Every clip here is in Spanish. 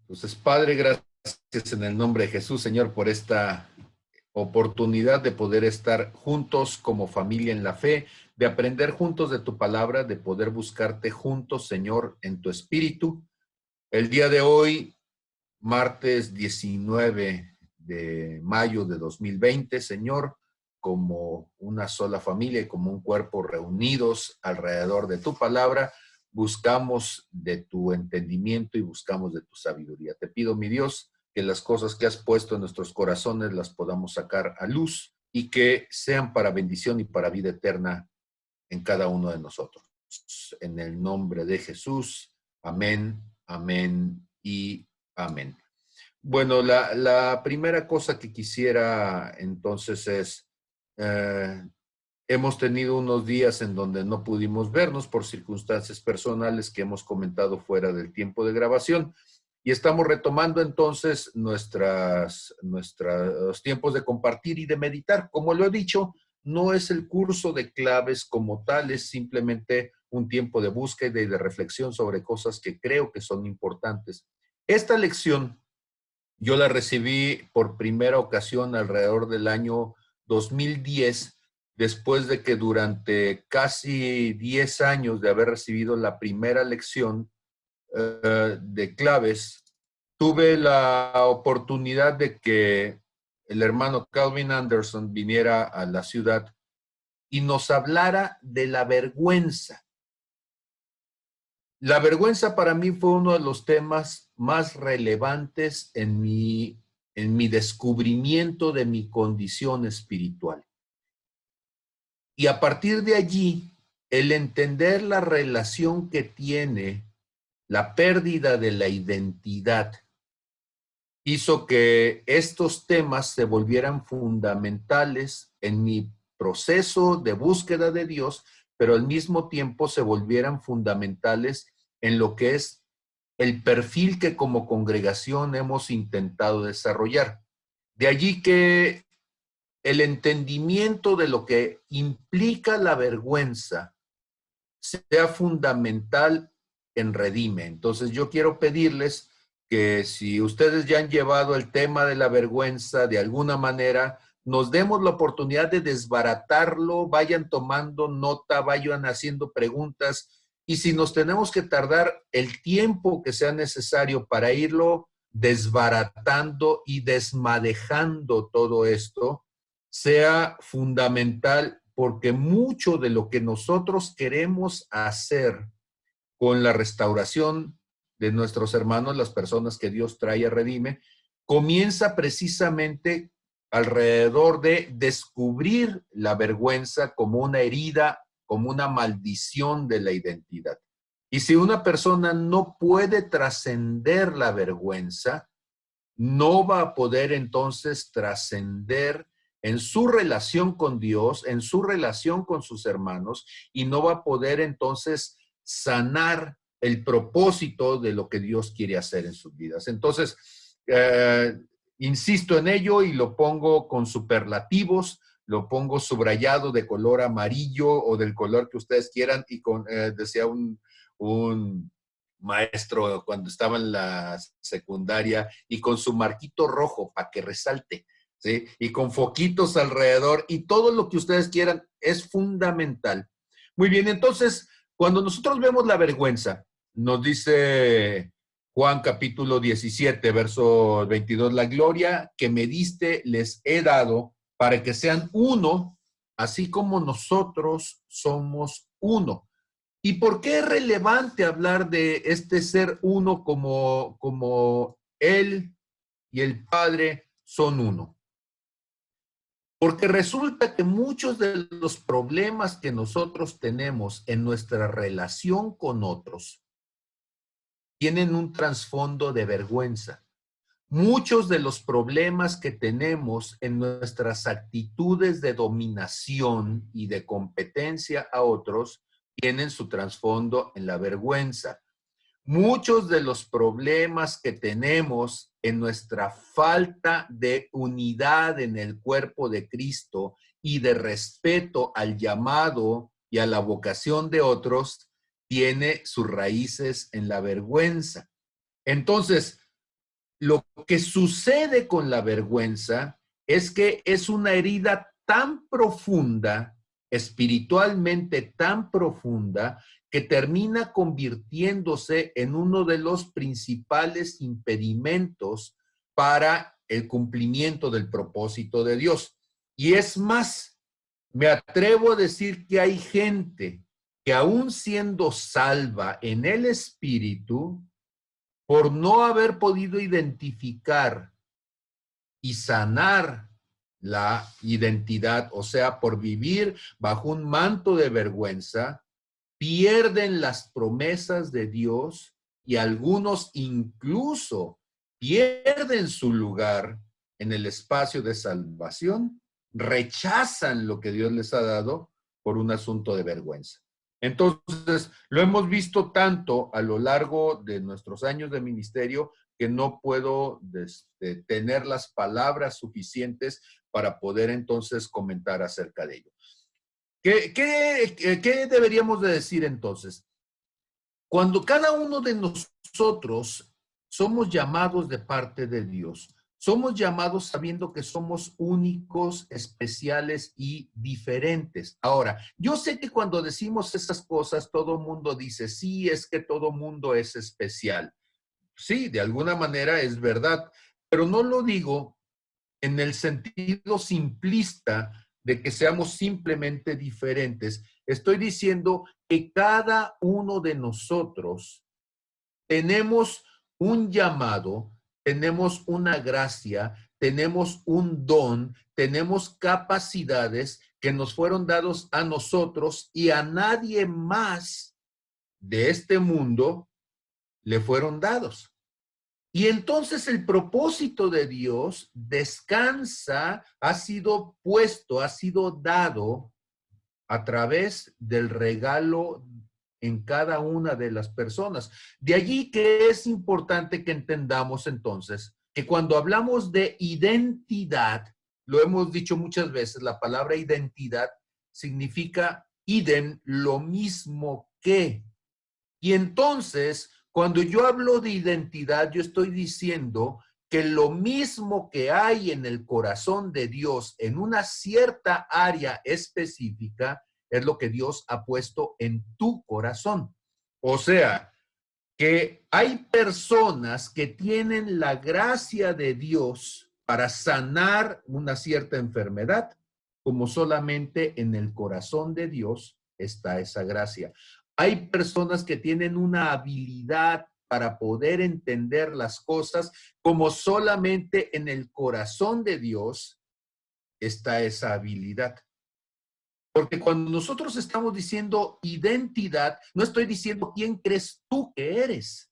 Entonces, Padre, gracias en el nombre de Jesús, Señor, por esta oportunidad de poder estar juntos como familia en la fe, de aprender juntos de tu palabra, de poder buscarte juntos, Señor, en tu espíritu. El día de hoy, martes 19 de mayo de 2020, Señor, como una sola familia y como un cuerpo reunidos alrededor de tu palabra, buscamos de tu entendimiento y buscamos de tu sabiduría. Te pido, mi Dios, que las cosas que has puesto en nuestros corazones las podamos sacar a luz y que sean para bendición y para vida eterna en cada uno de nosotros. En el nombre de Jesús, amén, amén y amén. Bueno, la primera cosa que quisiera entonces es, hemos tenido unos días en donde no pudimos vernos por circunstancias personales que hemos comentado fuera del tiempo de grabación y estamos retomando entonces nuestros tiempos de compartir y de meditar. Como lo he dicho, no es el curso de claves como tal, es simplemente un tiempo de búsqueda y de reflexión sobre cosas que creo que son importantes. Esta lección yo la recibí por primera ocasión alrededor del año 2010, después de que durante casi 10 años de haber recibido la primera lección de claves, tuve la oportunidad de que el hermano Calvin Anderson viniera a la ciudad y nos hablara de la vergüenza. La vergüenza para mí fue uno de los temas más relevantes en mi descubrimiento de mi condición espiritual. Y a partir de allí, el entender la relación que tiene la pérdida de la identidad hizo que estos temas se volvieran fundamentales en mi proceso de búsqueda de Dios, pero al mismo tiempo se volvieran fundamentales en lo que es el perfil que como congregación hemos intentado desarrollar. De allí que el entendimiento de lo que implica la vergüenza sea fundamental en Redime. Entonces yo quiero pedirles que si ustedes ya han llevado el tema de la vergüenza de alguna manera, nos demos la oportunidad de desbaratarlo, vayan tomando nota, vayan haciendo preguntas y si nos tenemos que tardar el tiempo que sea necesario para irlo desbaratando y desmadejando todo esto, sea fundamental porque mucho de lo que nosotros queremos hacer con la restauración de nuestros hermanos, las personas que Dios trae a Redime, comienza precisamente alrededor de descubrir la vergüenza como una herida, como una maldición de la identidad. Y si una persona no puede trascender la vergüenza, no va a poder entonces trascender en su relación con Dios, en su relación con sus hermanos, y no va a poder entonces sanar el propósito de lo que Dios quiere hacer en sus vidas. Entonces, insisto en ello y lo pongo con superlativos, lo pongo subrayado de color amarillo o del color que ustedes quieran y con, decía un maestro cuando estaba en la secundaria y con su marquito rojo para que resalte, ¿sí? Y con foquitos alrededor y todo lo que ustedes quieran es fundamental. Muy bien, entonces, cuando nosotros vemos la vergüenza, nos dice Juan capítulo 17, verso 22, la gloria que me diste les he dado para que sean uno, así como nosotros somos uno. ¿Y por qué es relevante hablar de este ser uno como Él y el Padre son uno? Porque resulta que muchos de los problemas que nosotros tenemos en nuestra relación con otros tienen un trasfondo de vergüenza. Muchos de los problemas que tenemos en nuestras actitudes de dominación y de competencia a otros tienen su trasfondo en la vergüenza. Muchos de los problemas que tenemos en nuestra falta de unidad en el cuerpo de Cristo y de respeto al llamado y a la vocación de otros tiene sus raíces en la vergüenza. Entonces, Lo que sucede con la vergüenza es que es una herida tan profunda, espiritualmente tan profunda, que termina convirtiéndose en uno de los principales impedimentos para el cumplimiento del propósito de Dios. Y es más, me atrevo a decir que hay gente que aún siendo salva en el espíritu, por no haber podido identificar y sanar la identidad, o sea, por vivir bajo un manto de vergüenza, pierden las promesas de Dios y algunos incluso pierden su lugar en el espacio de salvación, rechazan lo que Dios les ha dado por un asunto de vergüenza. Entonces, lo hemos visto tanto a lo largo de nuestros años de ministerio que no puedo tener las palabras suficientes para poder entonces comentar acerca de ello. ¿Qué deberíamos de decir entonces? Cuando cada uno de nosotros somos llamados de parte de Dios, somos llamados sabiendo que somos únicos, especiales y diferentes. Ahora, yo sé que cuando decimos esas cosas, todo el mundo dice, sí, es que todo mundo es especial. Sí, de alguna manera es verdad, pero no lo digo en el sentido simplista de que seamos simplemente diferentes. Estoy diciendo que cada uno de nosotros tenemos un llamado, tenemos una gracia, tenemos un don, tenemos capacidades que nos fueron dados a nosotros y a nadie más de este mundo le fueron dados. Y entonces el propósito de Dios descansa, ha sido puesto, ha sido dado a través del regalo en cada una de las personas. De allí que es importante que entendamos entonces que cuando hablamos de identidad, lo hemos dicho muchas veces, la palabra identidad significa idem, lo mismo que. Y entonces, cuando yo hablo de identidad, yo estoy diciendo que lo mismo que hay en el corazón de Dios en una cierta área específica es lo que Dios ha puesto en tu corazón. O sea, que hay personas que tienen la gracia de Dios para sanar una cierta enfermedad, como solamente en el corazón de Dios está esa gracia. Hay personas que tienen una habilidad para poder entender las cosas, como solamente en el corazón de Dios está esa habilidad. Porque cuando nosotros estamos diciendo identidad, no estoy diciendo quién crees tú que eres.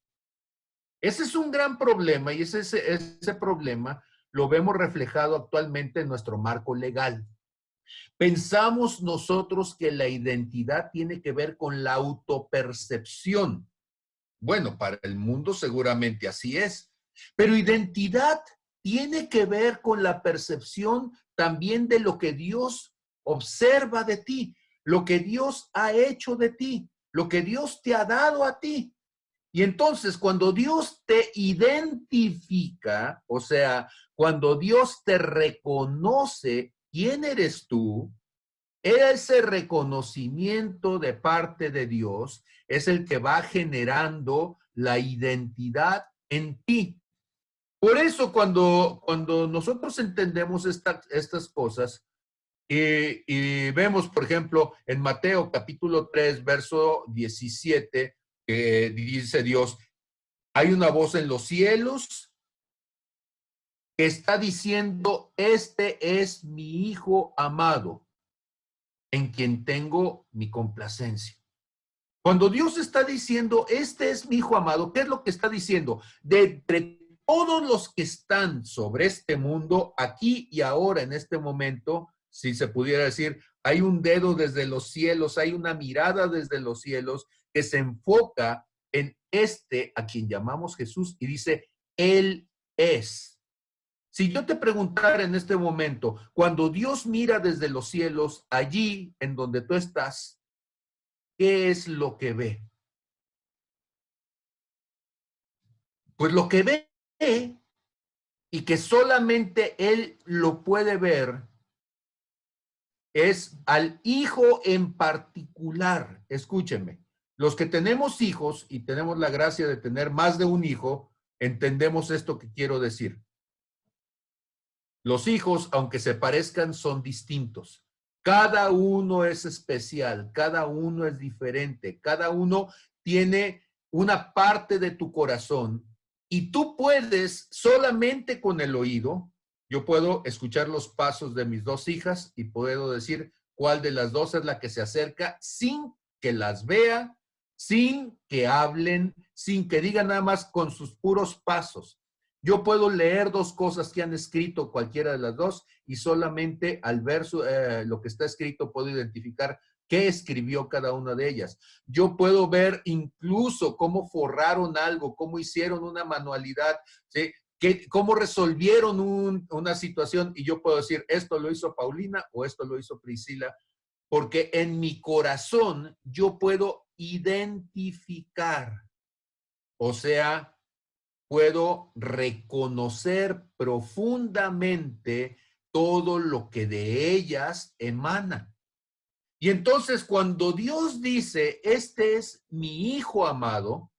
Ese es un gran problema y ese problema lo vemos reflejado actualmente en nuestro marco legal. Pensamos nosotros que la identidad tiene que ver con la autopercepción. Bueno, para el mundo seguramente así es, pero identidad tiene que ver con la percepción también de lo que Dios observa de ti, lo que Dios ha hecho de ti, lo que Dios te ha dado a ti. Y entonces, cuando Dios te identifica, o sea, cuando Dios te reconoce quién eres tú, ese reconocimiento de parte de Dios es el que va generando la identidad en ti. Por eso, cuando nosotros entendemos estas cosas y vemos, por ejemplo, en Mateo capítulo 3, verso 17, que dice Dios, hay una voz en los cielos que está diciendo, este es mi hijo amado, en quien tengo mi complacencia. Cuando Dios está diciendo, este es mi hijo amado, ¿qué es lo que está diciendo? De entre todos los que están sobre este mundo, aquí y ahora, en este momento, si se pudiera decir, hay un dedo desde los cielos, hay una mirada desde los cielos que se enfoca en este a quien llamamos Jesús y dice, Él es. Si yo te preguntara en este momento, cuando Dios mira desde los cielos, allí en donde tú estás, ¿qué es lo que ve? Pues lo que ve y que solamente Él lo puede ver, es al hijo en particular. Escúchenme, los que tenemos hijos y tenemos la gracia de tener más de un hijo, entendemos esto que quiero decir. Los hijos, aunque se parezcan, son distintos. Cada uno es especial, cada uno es diferente, cada uno tiene una parte de tu corazón y tú puedes solamente con el oído, yo puedo escuchar los pasos de mis dos hijas y puedo decir cuál de las dos es la que se acerca sin que las vea, sin que hablen, sin que digan nada más con sus puros pasos. Yo puedo leer dos cosas que han escrito cualquiera de las dos y solamente al ver lo que está escrito puedo identificar qué escribió cada una de ellas. Yo puedo ver incluso cómo forraron algo, cómo hicieron una manualidad, ¿sí? Cómo resolvieron una situación y yo puedo decir, esto lo hizo Paulina o esto lo hizo Priscila, porque en mi corazón yo puedo identificar, o sea, puedo reconocer profundamente todo lo que de ellas emana. Y entonces cuando Dios dice, este es mi hijo amado,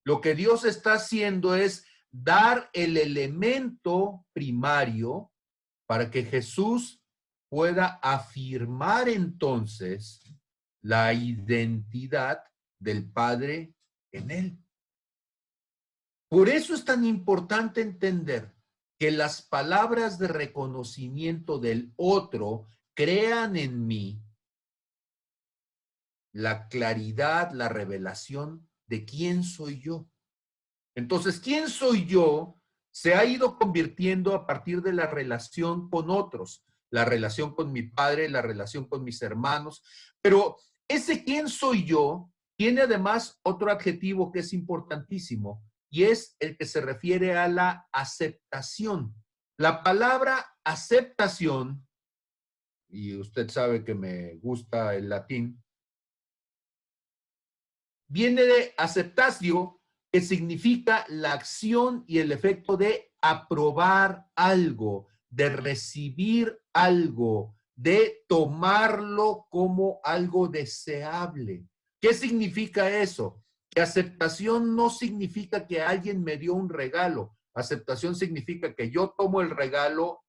lo que Dios está haciendo es dar el elemento primario para que Jesús pueda afirmar entonces la identidad del Padre en él. Por eso es tan importante entender que las palabras de reconocimiento del otro crean en mí la claridad, la revelación de quién soy yo. Entonces, ¿quién soy yo? Se ha ido convirtiendo a partir de la relación con otros, la relación con mi padre, la relación con mis hermanos, pero ese quién soy yo tiene además otro adjetivo que es importantísimo y es el que se refiere a la aceptación. La palabra aceptación, y usted sabe que me gusta el latín, viene de aceptatio, que significa la acción y el efecto de aprobar algo, de recibir algo, de tomarlo como algo deseable. ¿Qué significa eso? Que aceptación no significa que alguien me dio un regalo. Aceptación significa que yo tomo el regalo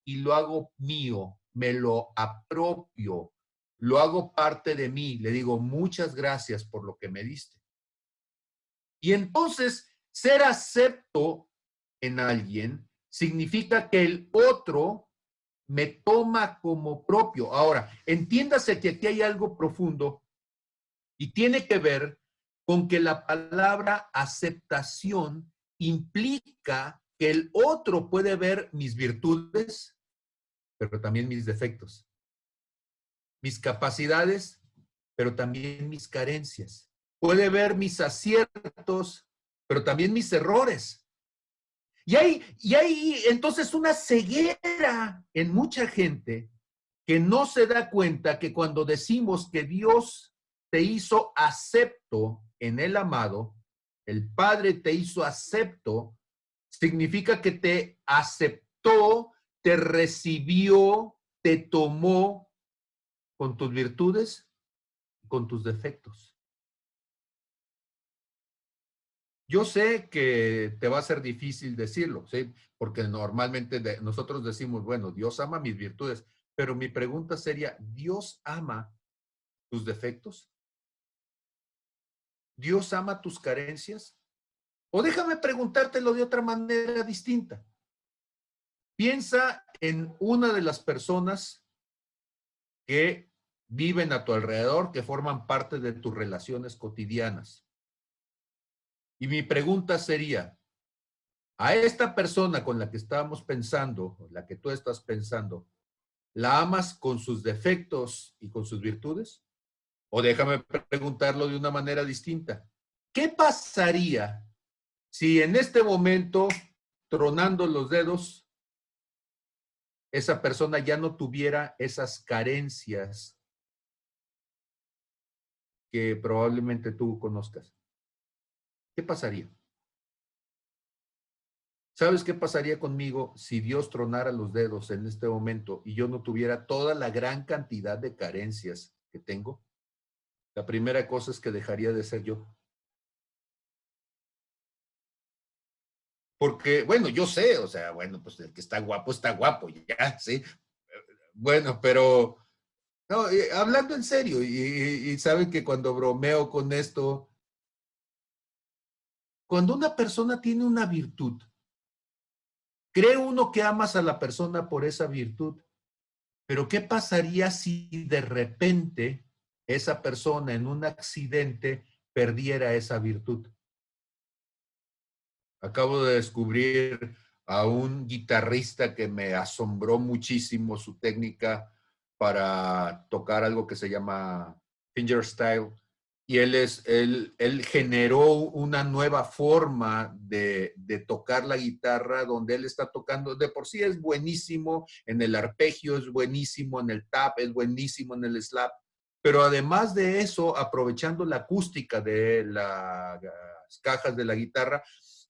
y lo hago mío, me lo apropio, lo hago parte de mí, le digo muchas gracias por lo que me diste. Y entonces, ser acepto en alguien significa que el otro me toma como propio. Ahora, entiéndase que aquí hay algo profundo y tiene que ver con que la palabra aceptación implica que el otro puede ver mis virtudes, pero también mis defectos, mis capacidades, pero también mis carencias. Puede ver mis aciertos, pero también mis errores. Y hay entonces una ceguera en mucha gente que no se da cuenta que cuando decimos que Dios te hizo acepto en el amado, el Padre te hizo acepto, significa que te aceptó, te recibió, te tomó con tus virtudes, con tus defectos. Yo sé que te va a ser difícil decirlo, ¿sí? Porque normalmente nosotros decimos, bueno, Dios ama mis virtudes, pero mi pregunta sería, ¿Dios ama tus defectos? ¿Dios ama tus carencias? O déjame preguntártelo de otra manera distinta. Piensa en una de las personas que viven a tu alrededor, que forman parte de tus relaciones cotidianas. Y mi pregunta sería, a esta persona con la que estábamos pensando, la que tú estás pensando, ¿la amas con sus defectos y con sus virtudes? O déjame preguntarlo de una manera distinta. ¿Qué pasaría si en este momento, tronando los dedos, esa persona ya no tuviera esas carencias que probablemente tú conozcas? ¿Qué pasaría? ¿Sabes qué pasaría conmigo si Dios tronara los dedos en este momento y yo no tuviera toda la gran cantidad de carencias que tengo? La primera cosa es que dejaría de ser yo. Porque, bueno, yo sé, o sea, bueno, pues el que está guapo, ya, sí. Bueno, pero, no, hablando en serio, y saben que cuando bromeo con esto, cuando una persona tiene una virtud, cree uno que amas a la persona por esa virtud, pero ¿qué pasaría si de repente esa persona en un accidente perdiera esa virtud? Acabo de descubrir a un guitarrista que me asombró muchísimo su técnica para tocar algo que se llama fingerstyle. Y él generó una nueva forma de tocar la guitarra donde él está tocando. De por sí es buenísimo en el arpegio, es buenísimo en el tap, es buenísimo en el slap. Pero además de eso, aprovechando la acústica de las cajas de la guitarra,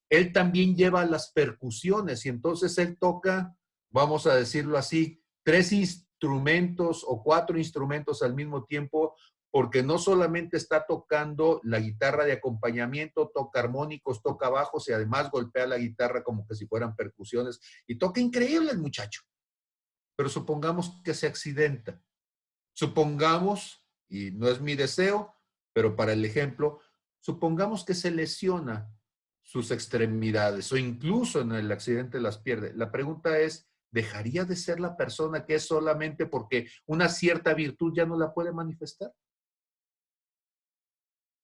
él también lleva las percusiones y entonces él toca, vamos a decirlo así, 3 instrumentos o 4 instrumentos al mismo tiempo, porque no solamente está tocando la guitarra de acompañamiento, toca armónicos, toca bajos y además golpea la guitarra como que si fueran percusiones y toca increíble el muchacho. Pero supongamos que se accidenta. Supongamos, y no es mi deseo, pero para el ejemplo, supongamos que se lesiona sus extremidades o incluso en el accidente las pierde. La pregunta es, ¿dejaría de ser la persona que es solamente porque una cierta virtud ya no la puede manifestar?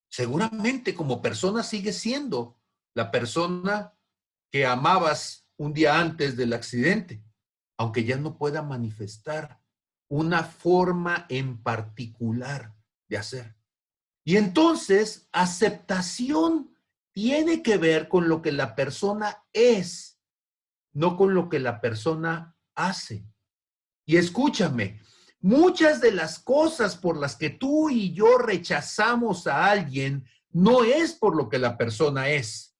Seguramente como persona sigue siendo la persona que amabas un día antes del accidente, aunque ya no pueda manifestar una forma en particular de hacer. Y entonces, aceptación tiene que ver con lo que la persona es, no con lo que la persona hace. Y escúchame, muchas de las cosas por las que tú y yo rechazamos a alguien no es por lo que la persona es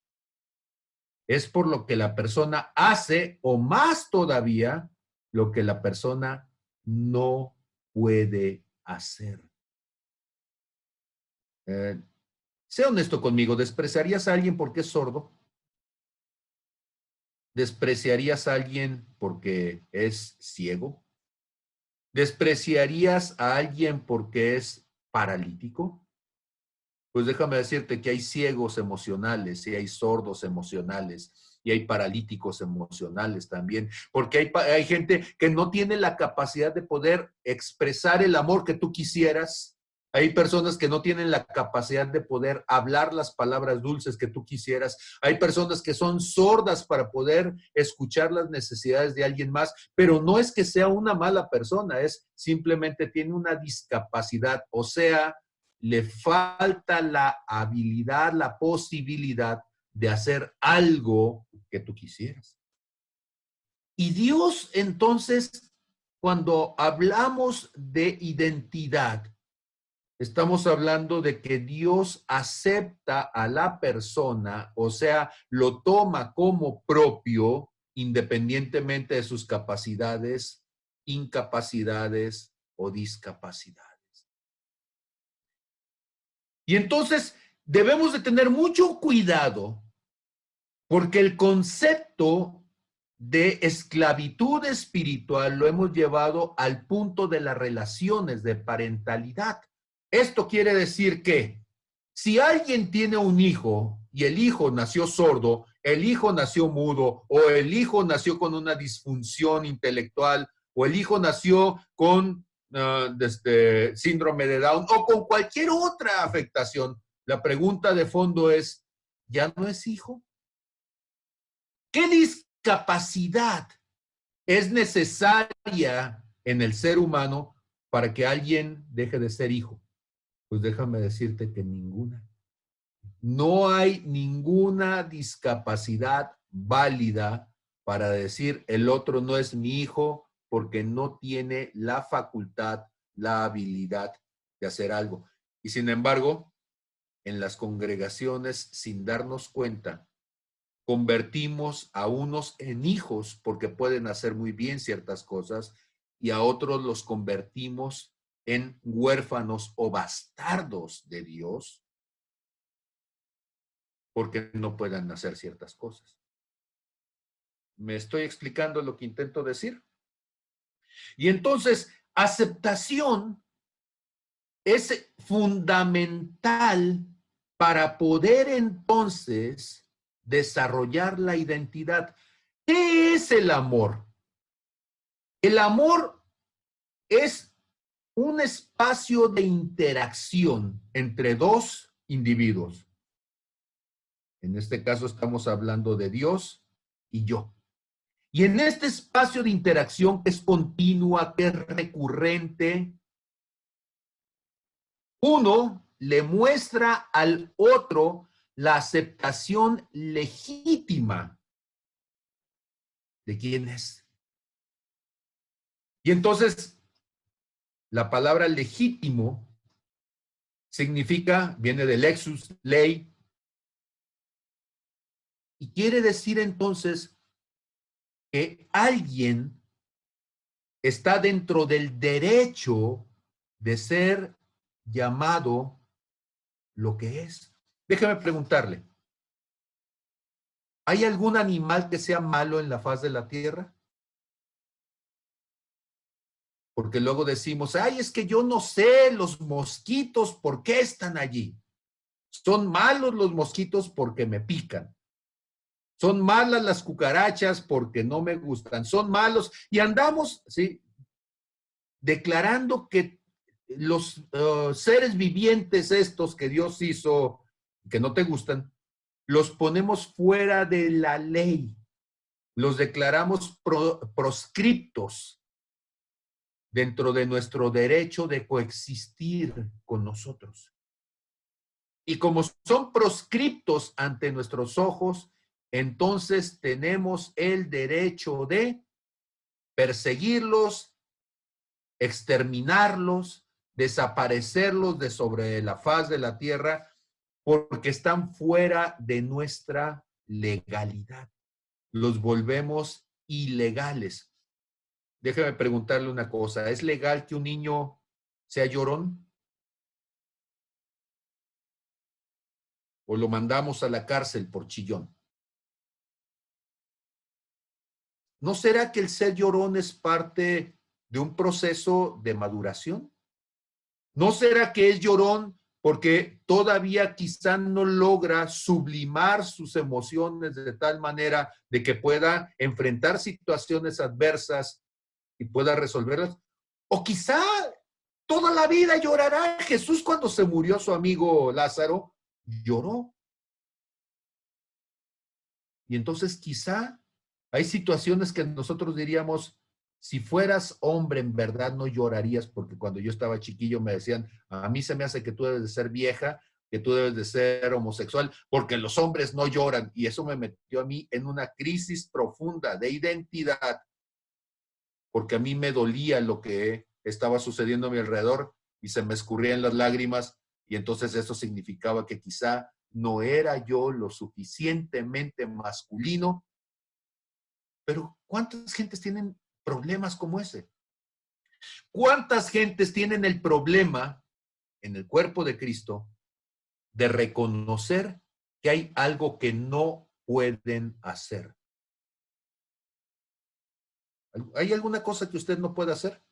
por lo que la persona hace o más todavía lo que la persona no puede hacer. Eh, Sé honesto conmigo, ¿despreciarías a alguien porque es sordo? ¿Despreciarías a alguien porque es ciego? ¿Despreciarías a alguien porque es paralítico? Pues déjame decirte que hay ciegos emocionales y hay sordos emocionales y hay paralíticos emocionales también, porque hay gente que no tiene la capacidad de poder expresar el amor que tú quisieras. Hay personas que no tienen la capacidad de poder hablar las palabras dulces que tú quisieras. Hay personas que son sordas para poder escuchar las necesidades de alguien más, pero no es que sea una mala persona, es simplemente tiene una discapacidad, o sea, le falta la habilidad, la posibilidad de hacer algo que tú quisieras. Y Dios, entonces, cuando hablamos de identidad, estamos hablando de que Dios acepta a la persona, o sea, lo toma como propio, independientemente de sus capacidades, incapacidades o discapacidades. Y entonces debemos de tener mucho cuidado porque el concepto de esclavitud espiritual lo hemos llevado al punto de las relaciones de parentalidad. Esto quiere decir que si alguien tiene un hijo y el hijo nació sordo, el hijo nació mudo o el hijo nació con una disfunción intelectual o el hijo nació con síndrome de Down o con cualquier otra afectación, la pregunta de fondo es, ¿ya no es hijo? ¿Qué discapacidad es necesaria en el ser humano para que alguien deje de ser hijo? Pues déjame decirte que ninguna. No hay ninguna discapacidad válida para decir el otro no es mi hijo porque no tiene la facultad, la habilidad de hacer algo. Y sin embargo, en las congregaciones, sin darnos cuenta, convertimos a unos en hijos porque pueden hacer muy bien ciertas cosas y a otros los convertimos en huérfanos o bastardos de Dios porque no puedan hacer ciertas cosas. ¿Me estoy explicando lo que intento decir? Y entonces, aceptación es fundamental para poder entonces desarrollar la identidad. ¿Qué es el amor? El amor es un espacio de interacción entre dos individuos. En este caso estamos hablando de Dios y yo. Y en este espacio de interacción que es continua, que es recurrente, uno le muestra al otro la aceptación legítima de quién es. Y entonces, la palabra legítimo significa, viene del lexus, ley, y quiere decir entonces que alguien está dentro del derecho de ser llamado lo que es. Déjame preguntarle, ¿hay algún animal que sea malo en la faz de la tierra? Porque luego decimos, ay, es que yo no sé los mosquitos, ¿por qué están allí? Son malos los mosquitos porque me pican. Son malas las cucarachas porque no me gustan. Son malos. Y andamos, ¿sí?, declarando que los seres vivientes estos que Dios hizo, que no te gustan, los ponemos fuera de la ley. Los declaramos proscriptos dentro de nuestro derecho de coexistir con nosotros. Y como son proscriptos ante nuestros ojos, entonces tenemos el derecho de perseguirlos, exterminarlos, desaparecerlos de sobre la faz de la tierra, porque están fuera de nuestra legalidad. Los volvemos ilegales. Déjeme preguntarle una cosa, ¿es legal que un niño sea llorón? ¿O lo mandamos a la cárcel por chillón? ¿No será que el ser llorón es parte de un proceso de maduración? ¿No será que es llorón porque todavía quizá no logra sublimar sus emociones de tal manera de que pueda enfrentar situaciones adversas y pueda resolverlas? O quizá toda la vida llorará. Jesús, cuando se murió su amigo Lázaro, lloró. Y entonces quizá hay situaciones que nosotros diríamos, si fueras hombre en verdad no llorarías, porque cuando yo estaba chiquillo me decían, a mí se me hace que tú debes de ser vieja, que tú debes de ser homosexual, porque los hombres no lloran. Y eso me metió a mí en una crisis profunda de identidad, porque a mí me dolía lo que estaba sucediendo a mi alrededor y se me escurrían las lágrimas, y entonces eso significaba que quizá no era yo lo suficientemente masculino. Pero ¿cuántas gentes tienen problemas como ese? ¿Cuántas gentes tienen el problema en el cuerpo de Cristo de reconocer que hay algo que no pueden hacer? ¿Hay alguna cosa que usted no puede hacer?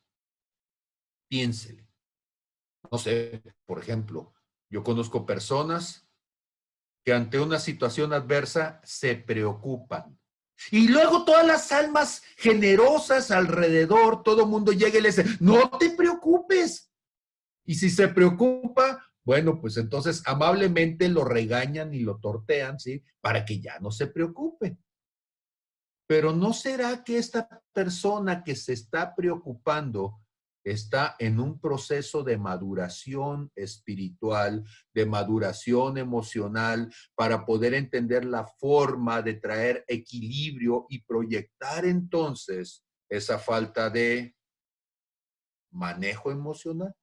Piénsele. No sé, por ejemplo, yo conozco personas que ante una situación adversa se preocupan. Y luego todas las almas generosas alrededor, todo el mundo llega y le dice, no te preocupes. Y si se preocupa, bueno, pues entonces amablemente lo regañan y lo tortean, ¿sí? Para que ya no se preocupe. Pero ¿no será que esta persona que se está preocupando está en un proceso de maduración espiritual, de maduración emocional, para poder entender la forma de traer equilibrio y proyectar entonces esa falta de manejo emocional?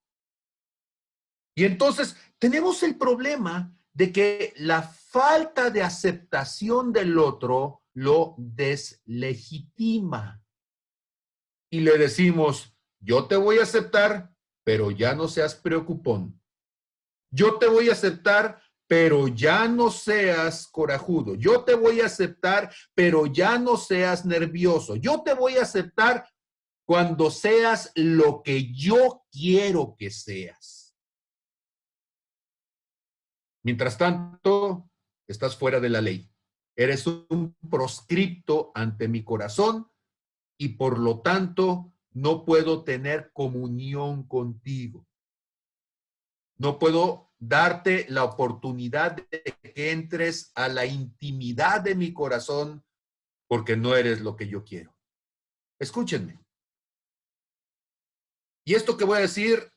Y entonces tenemos el problema de que la falta de aceptación del otro lo deslegitima. Y le decimos, yo te voy a aceptar, pero ya no seas preocupón. Yo te voy a aceptar, pero ya no seas corajudo. Yo te voy a aceptar, pero ya no seas nervioso. Yo te voy a aceptar cuando seas lo que yo quiero que seas. Mientras tanto, estás fuera de la ley. Eres un proscripto ante mi corazón y por lo tanto no puedo tener comunión contigo. No puedo darte la oportunidad de que entres a la intimidad de mi corazón porque no eres lo que yo quiero. Escúchenme. Y esto que voy a decir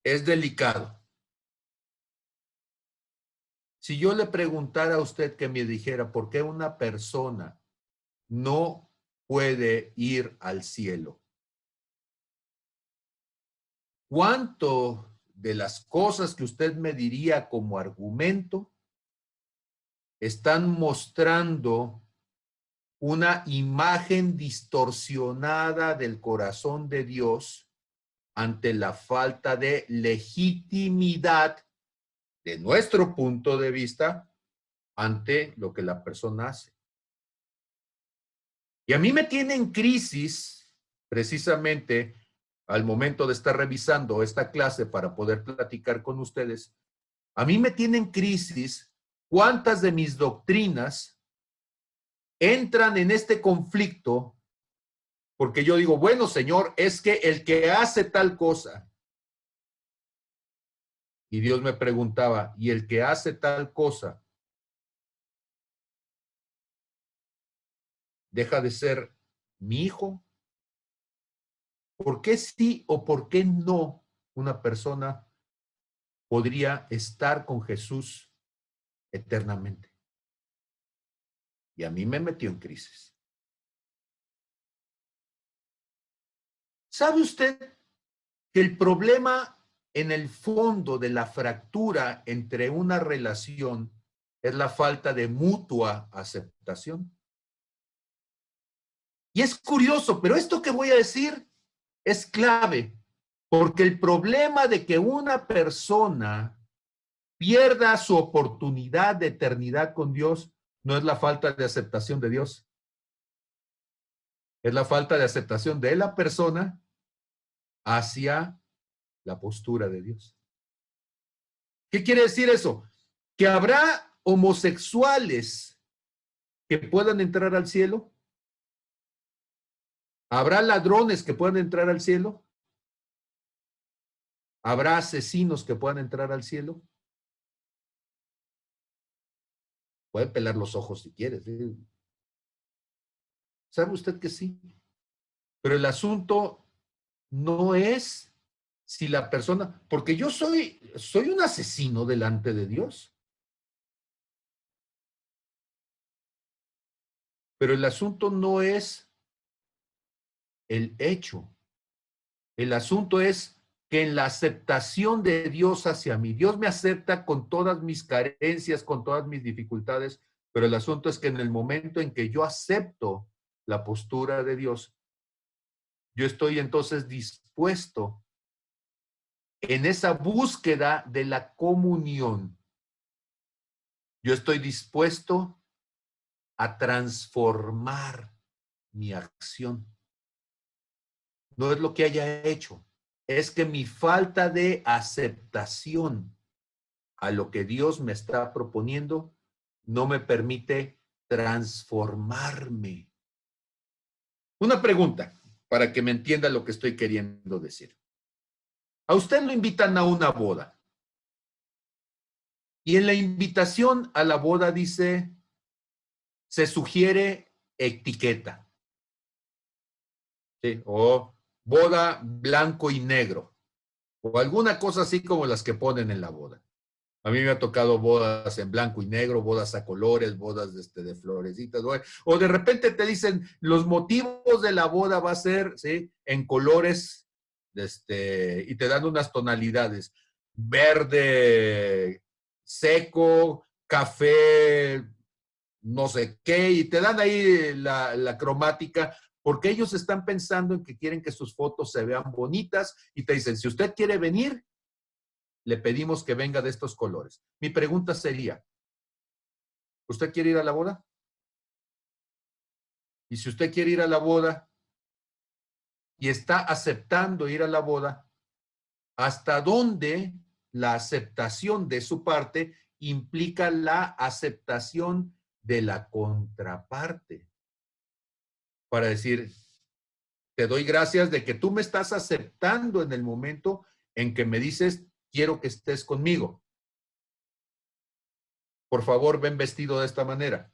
es delicado. Si yo le preguntara a usted que me dijera por qué una persona no puede ir al cielo, ¿cuánto de las cosas que usted me diría como argumento están mostrando una imagen distorsionada del corazón de Dios ante la falta de legitimidad de nuestro punto de vista ante lo que la persona hace? Y a mí me tiene en crisis precisamente al momento de estar revisando esta clase para poder platicar con ustedes. A mí me tiene en crisis cuántas de mis doctrinas entran en este conflicto porque yo digo, bueno, Señor, es que el que hace tal cosa. Y Dios me preguntaba, ¿y el que hace tal cosa deja de ser mi hijo? ¿Por qué sí o por qué no una persona podría estar con Jesús eternamente? Y a mí me metió en crisis. ¿Sabe usted que el problema en el fondo de la fractura entre una relación es la falta de mutua aceptación? Y es curioso, pero esto que voy a decir es clave, porque el problema de que una persona pierda su oportunidad de eternidad con Dios no es la falta de aceptación de Dios, es la falta de aceptación de la persona hacia la postura de Dios. ¿Qué quiere decir eso? Que habrá homosexuales que puedan entrar al cielo. ¿Habrá ladrones que puedan entrar al cielo? ¿Habrá asesinos que puedan entrar al cielo? Puede pelar los ojos si quieres. ¿Sabe usted que sí? Pero el asunto no es si la persona, porque yo soy un asesino delante de Dios. Pero el asunto no es el hecho. El asunto es que en la aceptación de Dios hacia mí, Dios me acepta con todas mis carencias, con todas mis dificultades, pero el asunto es que en el momento en que yo acepto la postura de Dios, yo estoy entonces dispuesto en esa búsqueda de la comunión. Yo estoy dispuesto a transformar mi acción. No es lo que haya hecho, es que mi falta de aceptación a lo que Dios me está proponiendo no me permite transformarme. Una pregunta para que me entienda lo que estoy queriendo decir. A usted lo invitan a una boda y en la invitación a la boda dice, se sugiere etiqueta, ¿sí? O boda blanco y negro, o alguna cosa así como las que ponen en la boda. A mí me ha tocado bodas en blanco y negro, bodas a colores, bodas de florecitas, o de repente te dicen los motivos de la boda va a ser, ¿sí? En colores, y te dan unas tonalidades, verde seco, café, no sé qué, y te dan ahí la cromática, porque ellos están pensando en que quieren que sus fotos se vean bonitas y te dicen, si usted quiere venir, le pedimos que venga de estos colores. Mi pregunta sería, ¿usted quiere ir a la boda? Y si usted quiere ir a la boda y está aceptando ir a la boda, ¿hasta dónde la aceptación de su parte implica la aceptación de la contraparte? Para decir, te doy gracias de que tú me estás aceptando en el momento en que me dices, quiero que estés conmigo. Por favor, ven vestido de esta manera.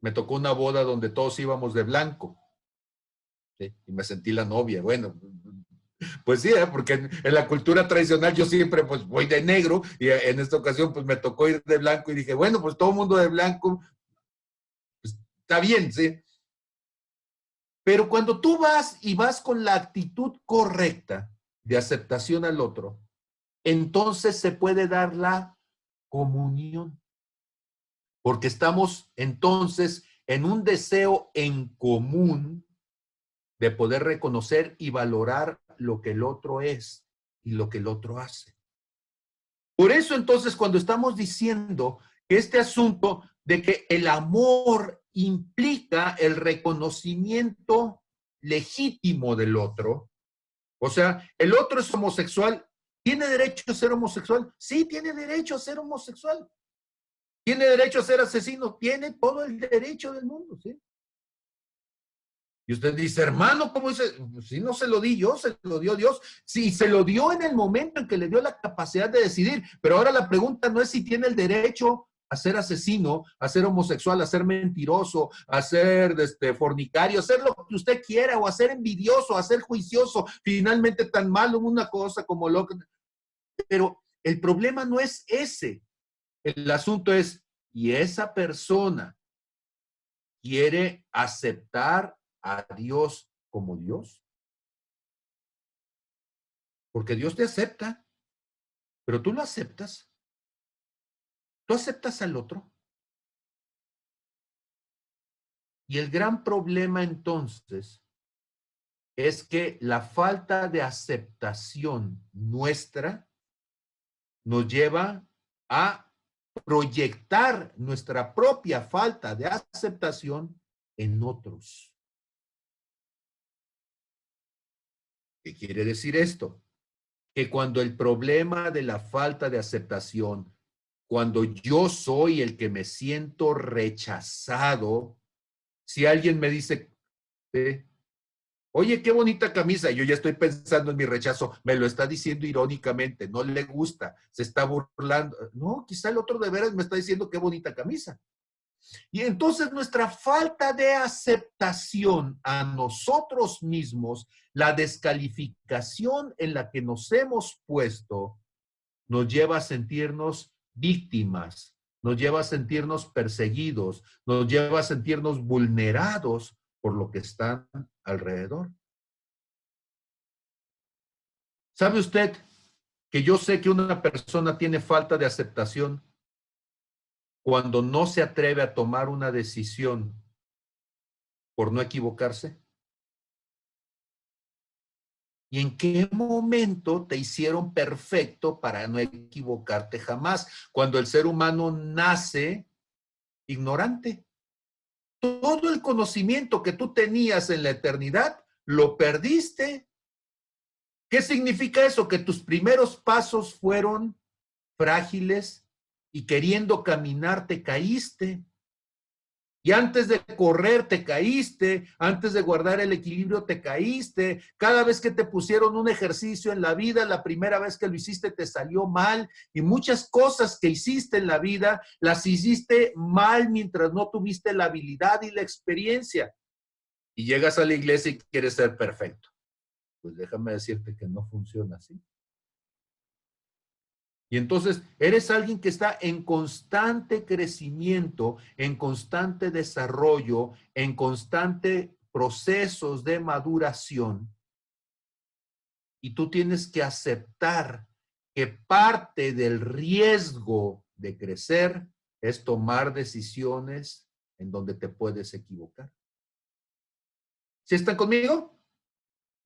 Me tocó una boda donde todos íbamos de blanco. ¿Sí? Y me sentí la novia. Bueno, pues sí, porque en la cultura tradicional yo siempre pues voy de negro y en esta ocasión pues me tocó ir de blanco y dije, bueno, pues todo el mundo de blanco, pues está bien, ¿sí? Pero cuando tú vas y vas con la actitud correcta de aceptación al otro, entonces se puede dar la comunión. Porque estamos entonces en un deseo en común de poder reconocer y valorar lo que el otro es y lo que el otro hace. Por eso entonces cuando estamos diciendo que este asunto de que el amor implica el reconocimiento legítimo del otro, o sea, el otro es homosexual, ¿tiene derecho a ser homosexual? Sí, tiene derecho a ser homosexual. ¿Tiene derecho a ser asesino? Tiene todo el derecho del mundo, ¿sí? Y usted dice, hermano, ¿cómo dice? Si no se lo di yo, se lo dio Dios. Sí, se lo dio en el momento en que le dio la capacidad de decidir. Pero ahora la pregunta no es si tiene el derecho a ser asesino, a ser homosexual, a ser mentiroso, a ser fornicario, a hacer lo que usted quiera, o a ser envidioso, a ser juicioso, finalmente tan malo en una cosa como lo que... Pero el problema no es ese. El asunto es, ¿y esa persona quiere aceptar a Dios como Dios? Porque Dios te acepta, pero tú lo aceptas. Tú aceptas al otro. Y el gran problema entonces es que la falta de aceptación nuestra nos lleva a proyectar nuestra propia falta de aceptación en otros. ¿Qué quiere decir esto? Que cuando el problema de la falta de aceptación, cuando yo soy el que me siento rechazado, si alguien me dice, oye, qué bonita camisa, yo ya estoy pensando en mi rechazo, me lo está diciendo irónicamente, no le gusta, se está burlando. No, quizá el otro de veras me está diciendo qué bonita camisa. Y entonces nuestra falta de aceptación a nosotros mismos, la descalificación en la que nos hemos puesto, nos lleva a sentirnos víctimas, nos lleva a sentirnos perseguidos, nos lleva a sentirnos vulnerados por lo que está alrededor. ¿Sabe usted que yo sé que una persona tiene falta de aceptación cuando no se atreve a tomar una decisión por no equivocarse? ¿Y en qué momento te hicieron perfecto para no equivocarte jamás? Cuando el ser humano nace ignorante. Todo el conocimiento que tú tenías en la eternidad, lo perdiste. ¿Qué significa eso? Que tus primeros pasos fueron frágiles y queriendo caminar te caíste. Y antes de correr te caíste, antes de guardar el equilibrio te caíste. Cada vez que te pusieron un ejercicio en la vida, la primera vez que lo hiciste te salió mal. Y muchas cosas que hiciste en la vida las hiciste mal mientras no tuviste la habilidad y la experiencia. Y llegas a la iglesia y quieres ser perfecto. Pues déjame decirte que no funciona así. Y entonces eres alguien que está en constante crecimiento, en constante desarrollo, en constante procesos de maduración. Y tú tienes que aceptar que parte del riesgo de crecer es tomar decisiones en donde te puedes equivocar. ¿Sí están conmigo?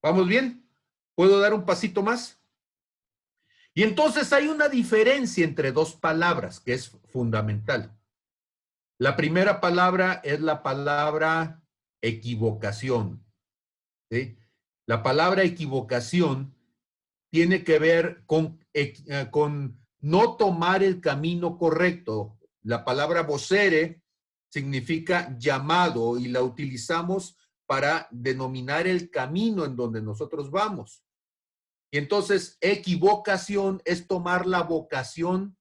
¿Vamos bien? ¿Puedo dar un pasito más? Y entonces hay una diferencia entre dos palabras que es fundamental. La primera palabra es la palabra equivocación. ¿Sí? La palabra equivocación tiene que ver con no tomar el camino correcto. La palabra vocere significa llamado y la utilizamos para denominar el camino en donde nosotros vamos. Y entonces, equivocación es tomar la vocación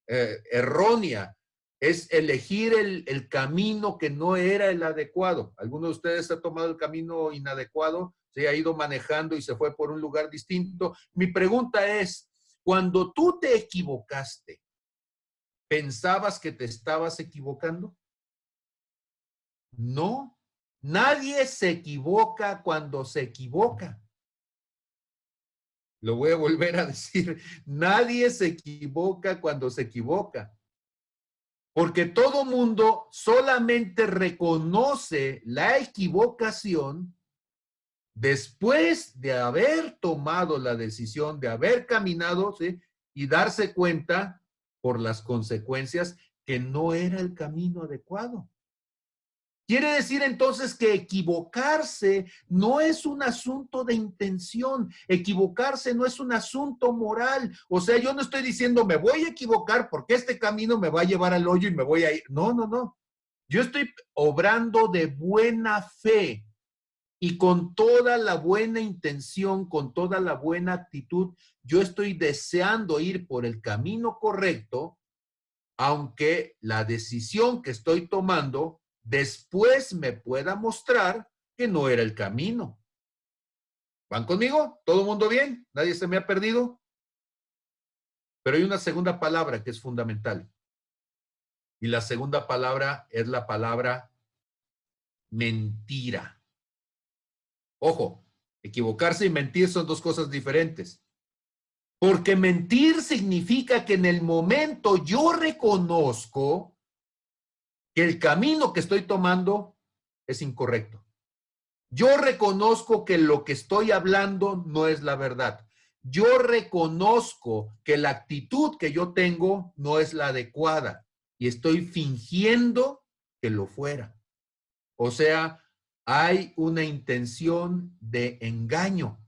errónea, es elegir el camino que no era el adecuado. ¿Alguno de ustedes ha tomado el camino inadecuado? Se ha ido manejando y se fue por un lugar distinto. Mi pregunta es, cuando tú te equivocaste, ¿pensabas que te estabas equivocando? No, nadie se equivoca cuando se equivoca. Lo voy a volver a decir, nadie se equivoca cuando se equivoca. Porque todo mundo solamente reconoce la equivocación después de haber tomado la decisión, de haber caminado, ¿sí? Y darse cuenta por las consecuencias que no era el camino adecuado. Quiere decir entonces que equivocarse no es un asunto de intención, equivocarse no es un asunto moral. O sea, yo no estoy diciendo me voy a equivocar porque este camino me va a llevar al hoyo y me voy a ir. No, no, no. Yo estoy obrando de buena fe y con toda la buena intención, con toda la buena actitud, yo estoy deseando ir por el camino correcto, aunque la decisión que estoy tomando después me pueda mostrar que no era el camino. ¿Van conmigo? ¿Todo el mundo bien? ¿Nadie se me ha perdido? Pero hay una segunda palabra que es fundamental. Y la segunda palabra es la palabra mentira. Ojo, equivocarse y mentir son dos cosas diferentes. Porque mentir significa que en el momento yo reconozco que el camino que estoy tomando es incorrecto. Yo reconozco que lo que estoy hablando no es la verdad. Yo reconozco que la actitud que yo tengo no es la adecuada y estoy fingiendo que lo fuera. O sea, hay una intención de engaño.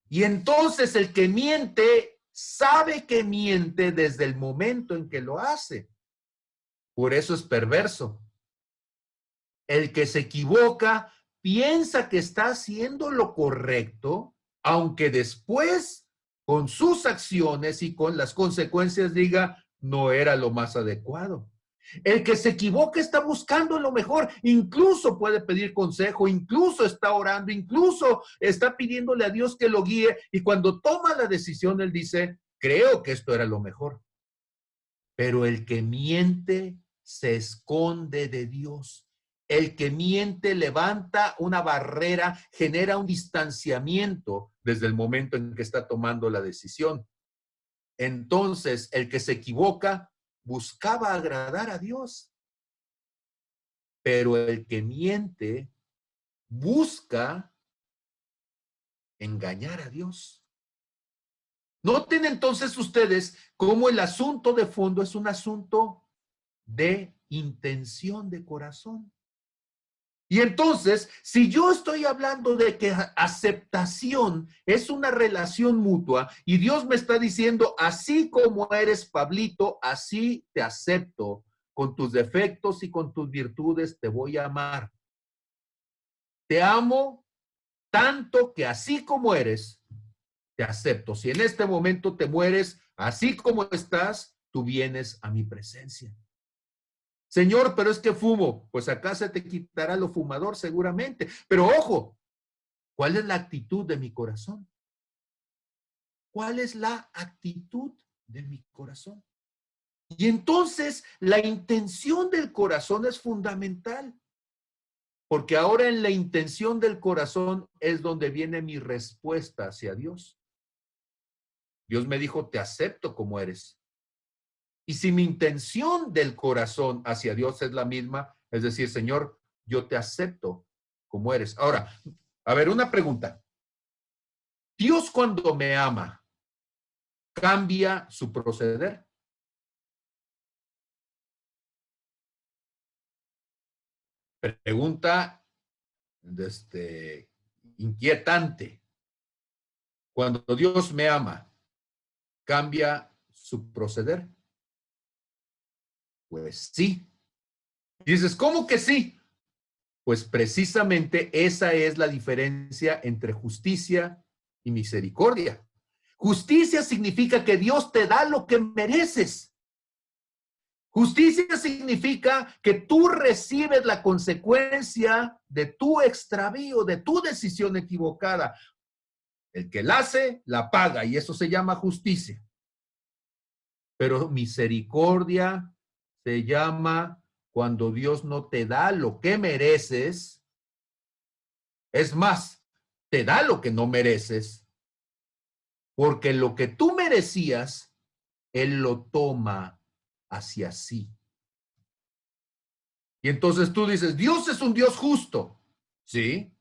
Y entonces el que miente sabe que miente desde el momento en que lo hace. Por eso es perverso. El que se equivoca piensa que está haciendo lo correcto, aunque después, con sus acciones y con las consecuencias, diga, no era lo más adecuado. El que se equivoca está buscando lo mejor, incluso puede pedir consejo, incluso está orando, incluso está pidiéndole a Dios que lo guíe, y cuando toma la decisión, él dice, creo que esto era lo mejor. Pero el que miente se esconde de Dios. El que miente levanta una barrera, genera un distanciamiento desde el momento en que está tomando la decisión. Entonces, el que se equivoca buscaba agradar a Dios, pero el que miente busca engañar a Dios. Noten entonces ustedes cómo el asunto de fondo es un asunto de intención de corazón. Y entonces, si yo estoy hablando de que aceptación es una relación mutua y Dios me está diciendo, así como eres, Pablito, así te acepto, con tus defectos y con tus virtudes te voy a amar. Te amo tanto que así como eres, te acepto. Si en este momento te mueres, así como estás, tú vienes a mi presencia. Señor, pero es que fumo. Pues acá se te quitará lo fumador seguramente. Pero ojo, ¿cuál es la actitud de mi corazón? ¿Cuál es la actitud de mi corazón? Y entonces la intención del corazón es fundamental. Porque ahora en la intención del corazón es donde viene mi respuesta hacia Dios. Dios me dijo, te acepto como eres. Y si mi intención del corazón hacia Dios es la misma, es decir, Señor, yo te acepto como eres. Ahora, a ver, una pregunta. Dios cuando me ama, ¿cambia su proceder? Pregunta inquietante. Cuando Dios me ama, ¿cambia su proceder? Pues sí. Y dices, ¿cómo que sí? Pues precisamente esa es la diferencia entre justicia y misericordia. Justicia significa que Dios te da lo que mereces. Justicia significa que tú recibes la consecuencia de tu extravío, de tu decisión equivocada. El que la hace, la paga, y eso se llama justicia. Pero misericordia se llama cuando Dios no te da lo que mereces. Es más, te da lo que no mereces, porque lo que tú merecías, Él lo toma hacia sí. Y entonces tú dices, Dios es un Dios justo, ¿sí?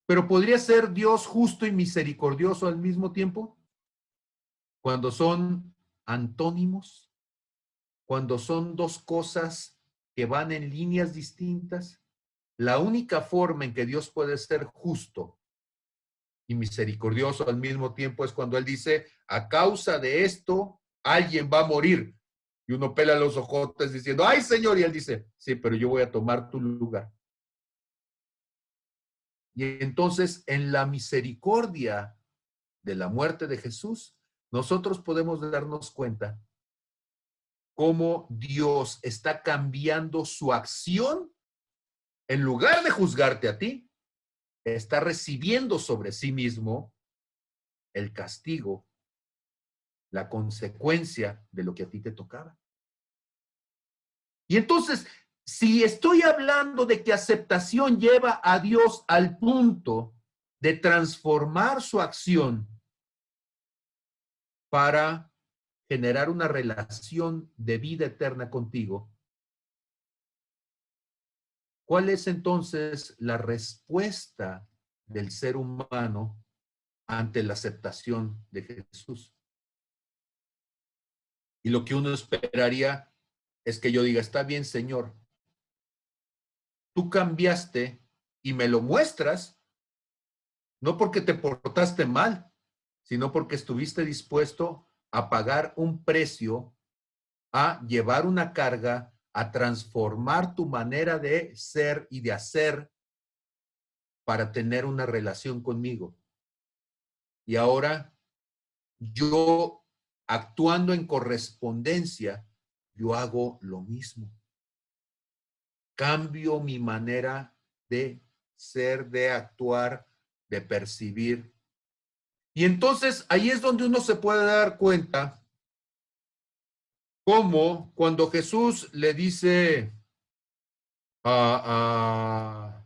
Pero ¿podría ser Dios justo y misericordioso al mismo tiempo? Cuando son antónimos, cuando son dos cosas que van en líneas distintas. La única forma en que Dios puede ser justo y misericordioso al mismo tiempo es cuando Él dice, a causa de esto, alguien va a morir. Y uno pela los ojotes diciendo, ay Señor, y Él dice, sí, pero yo voy a tomar tu lugar. Y entonces, en la misericordia de la muerte de Jesús, nosotros podemos darnos cuenta cómo Dios está cambiando su acción. En lugar de juzgarte a ti, está recibiendo sobre sí mismo el castigo, la consecuencia de lo que a ti te tocaba. Y entonces, si estoy hablando de que aceptación lleva a Dios al punto de transformar su acción para generar una relación de vida eterna contigo, ¿cuál es entonces la respuesta del ser humano ante la aceptación de Jesús? Y lo que uno esperaría es que yo diga, está bien, Señor, tú cambiaste y me lo muestras, no porque te portaste mal, sino porque estuviste dispuesto a pagar un precio, a llevar una carga, a transformar tu manera de ser y de hacer para tener una relación conmigo. Y ahora yo, actuando en correspondencia, yo hago lo mismo. Cambio mi manera de ser, de actuar, de percibir. Y entonces ahí es donde uno se puede dar cuenta cómo cuando Jesús le dice a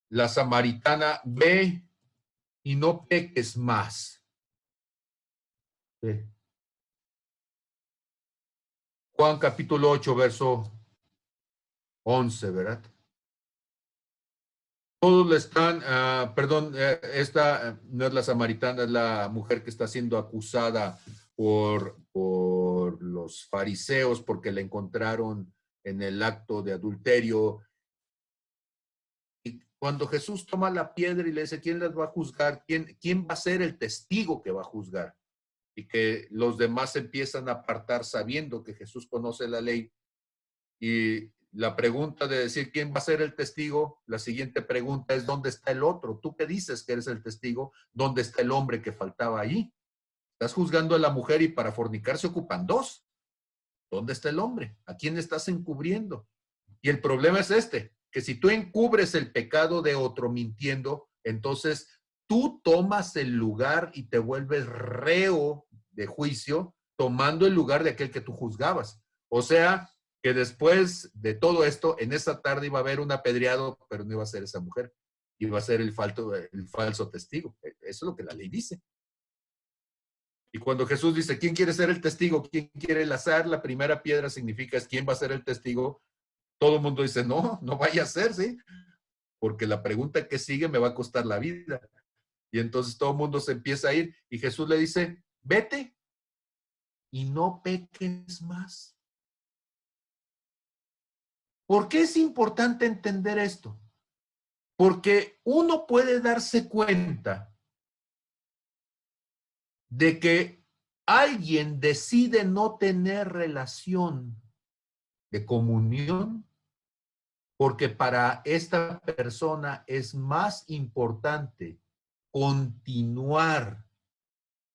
la samaritana, ve y no peques más. Sí. Juan capítulo 8, verso 11, ¿verdad? Todos le están, perdón, esta no es la samaritana, es la mujer que está siendo acusada por los fariseos porque la encontraron en el acto de adulterio. Y cuando Jesús toma la piedra y le dice, ¿quién las va a juzgar? ¿Quién va a ser el testigo que va a juzgar? Y que los demás empiezan a apartar sabiendo que Jesús conoce la ley. Y la pregunta de decir quién va a ser el testigo, la siguiente pregunta es ¿dónde está el otro? Tú que dices que eres el testigo, ¿dónde está el hombre que faltaba ahí? Estás juzgando a la mujer y para fornicar se ocupan dos. ¿Dónde está el hombre? ¿A quién estás encubriendo? Y el problema es que si tú encubres el pecado de otro mintiendo, entonces tú tomas el lugar y te vuelves reo de juicio, tomando el lugar de aquel que tú juzgabas. O sea, que después de todo esto, en esa tarde iba a haber un apedreado, pero no iba a ser esa mujer, iba a ser el falso testigo. Eso es lo que la ley dice. Y cuando Jesús dice, ¿quién quiere ser el testigo? ¿Quién quiere lanzar la primera piedra? Significa es quién va a ser el testigo. Todo el mundo dice, no, no vaya a ser, ¿sí? Porque la pregunta que sigue me va a costar la vida. Y entonces todo el mundo se empieza a ir y Jesús le dice, vete y no peques más. ¿Por qué es importante entender esto? Porque uno puede darse cuenta de que alguien decide no tener relación de comunión porque para esta persona es más importante continuar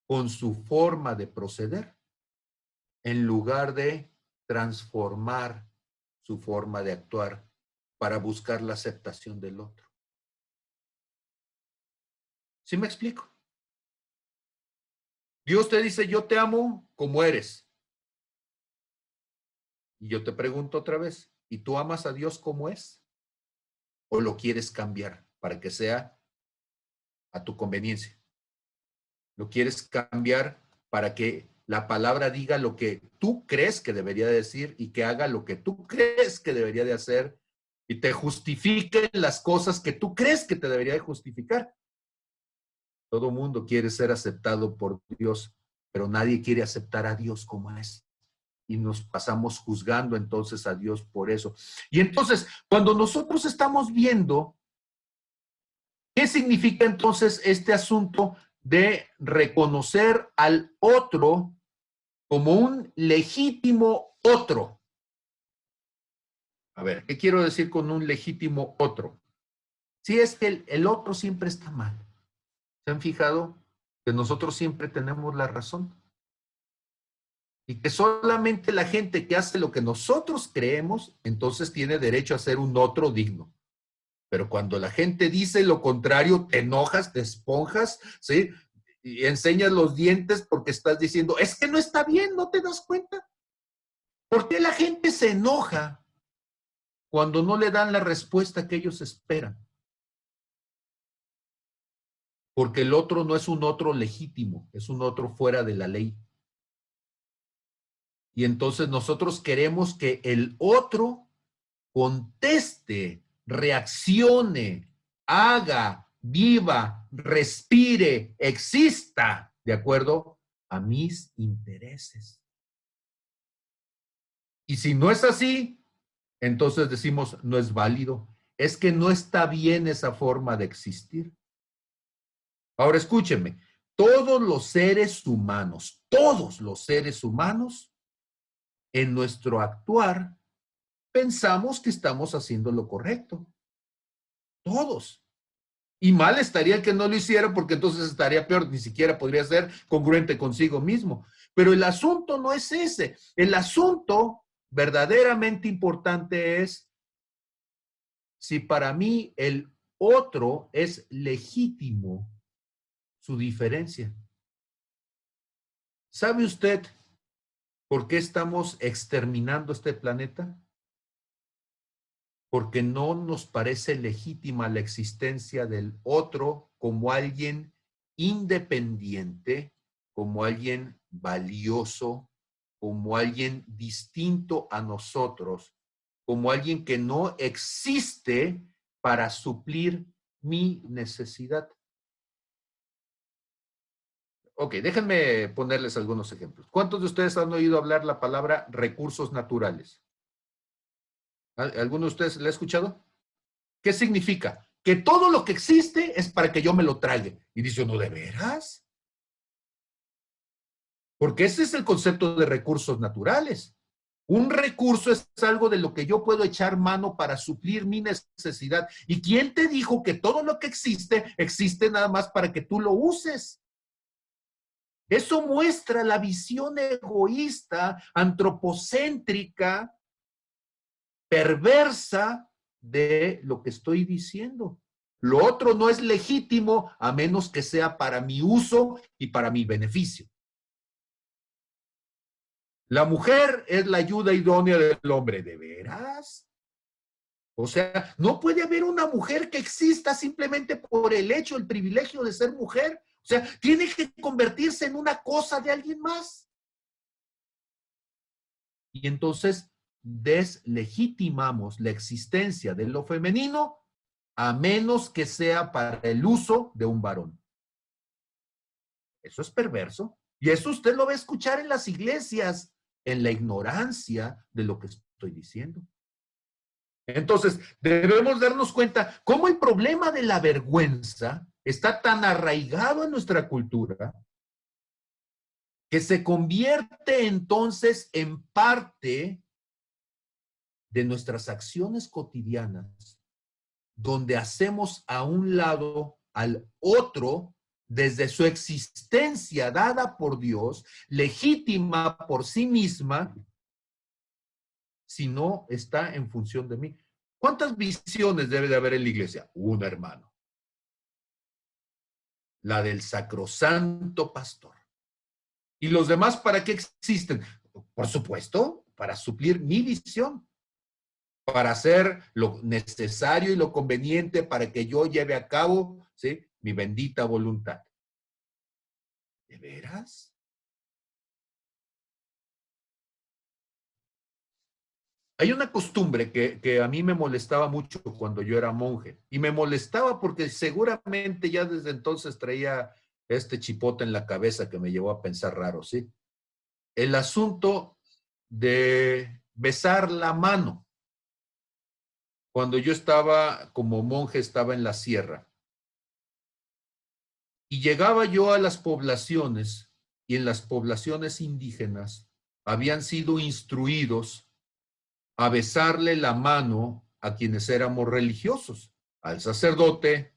con su forma de proceder en lugar de transformar su forma de actuar para buscar la aceptación del otro. ¿Sí me explico? Dios te dice, yo te amo como eres. Y yo te pregunto otra vez, ¿y tú amas a Dios como es? ¿O lo quieres cambiar para que sea a tu conveniencia? ¿Lo quieres cambiar para que la palabra diga lo que tú crees que debería decir y que haga lo que tú crees que debería de hacer y te justifique las cosas que tú crees que te debería de justificar? Todo mundo quiere ser aceptado por Dios, pero nadie quiere aceptar a Dios como es. Y nos pasamos juzgando entonces a Dios por eso. Y entonces, cuando nosotros estamos viendo qué significa entonces este asunto de reconocer al otro como un legítimo otro. A ver, ¿qué quiero decir con un legítimo otro? Si es que el otro siempre está mal. ¿Se han fijado que nosotros siempre tenemos la razón? Y que solamente la gente que hace lo que nosotros creemos, entonces tiene derecho a ser un otro digno. Pero cuando la gente dice lo contrario, te enojas, te esponjas, ¿sí? Y enseñas los dientes porque estás diciendo, es que no está bien, ¿no te das cuenta? ¿Por qué la gente se enoja cuando no le dan la respuesta que ellos esperan? Porque el otro no es un otro legítimo, es un otro fuera de la ley. Y entonces nosotros queremos que el otro conteste, reaccione, haga, viva, respire, exista de acuerdo a mis intereses. Y si no es así, entonces decimos, no es válido. Es que no está bien esa forma de existir. Ahora escúchenme, todos los seres humanos, en nuestro actuar, pensamos que estamos haciendo lo correcto. Todos. Y mal estaría el que no lo hiciera porque entonces estaría peor, ni siquiera podría ser congruente consigo mismo. Pero el asunto no es ese. El asunto verdaderamente importante es si para mí el otro es legítimo su diferencia. ¿Sabe usted por qué estamos exterminando este planeta? Porque no nos parece legítima la existencia del otro como alguien independiente, como alguien valioso, como alguien distinto a nosotros, como alguien que no existe para suplir mi necesidad. Ok, déjenme ponerles algunos ejemplos. ¿Cuántos de ustedes han oído hablar la palabra recursos naturales? ¿Alguno de ustedes le ha escuchado? ¿Qué significa? Que todo lo que existe es para que yo me lo trague. Y dice uno, ¿de veras? Porque ese es el concepto de recursos naturales. Un recurso es algo de lo que yo puedo echar mano para suplir mi necesidad. ¿Y quién te dijo que todo lo que existe nada más para que tú lo uses? Eso muestra la visión egoísta, antropocéntrica, perversa de lo que estoy diciendo. Lo otro no es legítimo a menos que sea para mi uso y para mi beneficio. La mujer es la ayuda idónea del hombre. ¿De veras? O sea, no puede haber una mujer que exista simplemente por el hecho, el privilegio de ser mujer. O sea, tiene que convertirse en una cosa de alguien más. Y entonces deslegitimamos la existencia de lo femenino a menos que sea para el uso de un varón. Eso es perverso. Y eso usted lo va a escuchar en las iglesias, en la ignorancia de lo que estoy diciendo. Entonces, debemos darnos cuenta cómo el problema de la vergüenza está tan arraigado en nuestra cultura que se convierte entonces en parte de nuestras acciones cotidianas, donde hacemos a un lado al otro desde su existencia dada por Dios, legítima por sí misma, si no está en función de mí. ¿Cuántas visiones debe de haber en la iglesia? Una, hermano. La del sacrosanto pastor. ¿Y los demás para qué existen? Por supuesto, para suplir mi visión, para hacer lo necesario y lo conveniente para que yo lleve a cabo, ¿sí?, mi bendita voluntad. ¿De veras? Hay una costumbre que a mí me molestaba mucho cuando yo era monje. Y me molestaba porque seguramente ya desde entonces traía este chipote en la cabeza que me llevó a pensar raro, ¿sí? El asunto de besar la mano. Cuando yo estaba como monje, estaba en la sierra. Y llegaba yo a las poblaciones, y en las poblaciones indígenas habían sido instruidos a besarle la mano a quienes éramos religiosos, al sacerdote,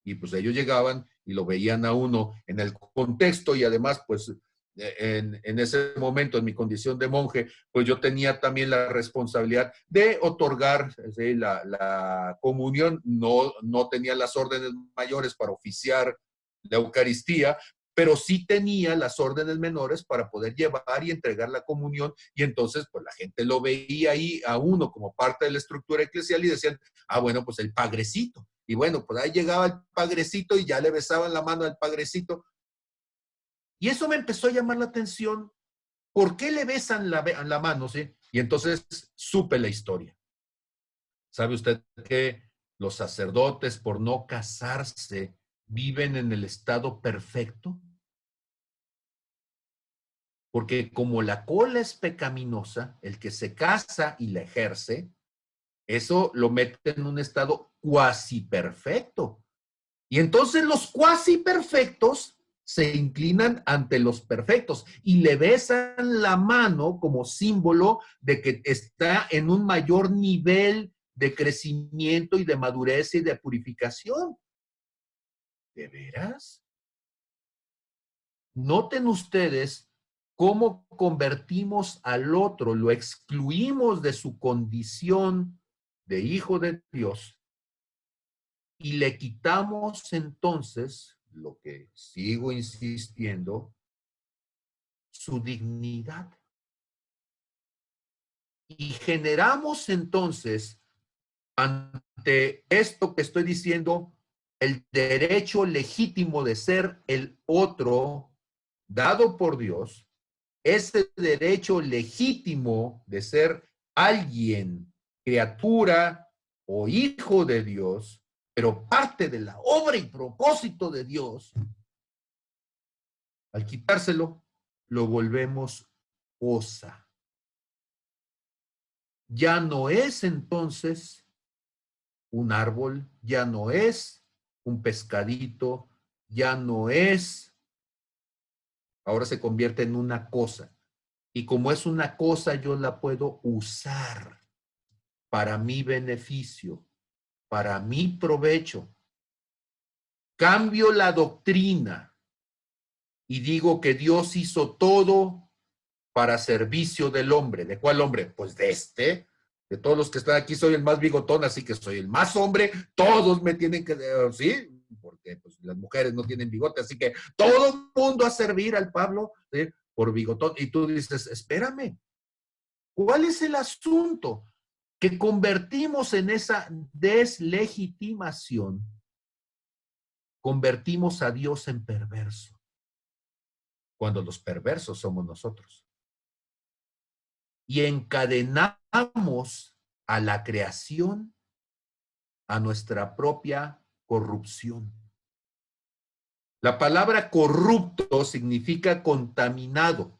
y pues ellos llegaban y lo veían a uno en el contexto, y además pues en ese momento, en mi condición de monje, pues yo tenía también la responsabilidad de otorgar, ¿sí?, la comunión. No tenía las órdenes mayores para oficiar la Eucaristía, pero sí tenía las órdenes menores para poder llevar y entregar la comunión, y entonces pues la gente lo veía ahí a uno como parte de la estructura eclesial y decían, ah, bueno, pues el pagrecito. Y bueno, pues ahí llegaba el pagrecito y ya le besaban la mano al pagrecito. Y eso me empezó a llamar la atención. ¿Por qué le besan la mano? ¿Sí? Y entonces supe la historia. ¿Sabe usted que los sacerdotes, por no casarse, viven en el estado perfecto? Porque como la cola es pecaminosa, el que se casa y la ejerce, eso lo mete en un estado cuasi perfecto. Y entonces los cuasi perfectos se inclinan ante los perfectos y le besan la mano como símbolo de que está en un mayor nivel de crecimiento y de madurez y de purificación. ¿De veras? Noten ustedes cómo convertimos al otro, lo excluimos de su condición de hijo de Dios y le quitamos entonces, lo que sigo insistiendo, su dignidad. Y generamos entonces, ante esto que estoy diciendo, el derecho legítimo de ser el otro dado por Dios, ese derecho legítimo de ser alguien, criatura o hijo de Dios, pero parte de la obra y propósito de Dios, al quitárselo, lo volvemos cosa. Ya no es entonces un árbol, ya no es un pescadito, ya no es, ahora se convierte en una cosa. Y como es una cosa, yo la puedo usar para mi beneficio, para mi provecho. Cambio la doctrina y digo que Dios hizo todo para servicio del hombre. ¿De cuál hombre? Pues de este. De todos los que están aquí soy el más bigotón, así que soy el más hombre. Todos me tienen que, ¿sí? Porque pues, las mujeres no tienen bigote, así que todo el mundo a servir al Pablo, ¿sí?, por bigotón. Y tú dices, espérame, ¿cuál es el asunto? Que convertimos en esa deslegitimación convertimos a Dios en perverso, cuando los perversos somos nosotros. Y encadenamos a la creación a nuestra propia corrupción. La palabra corrupto significa contaminado.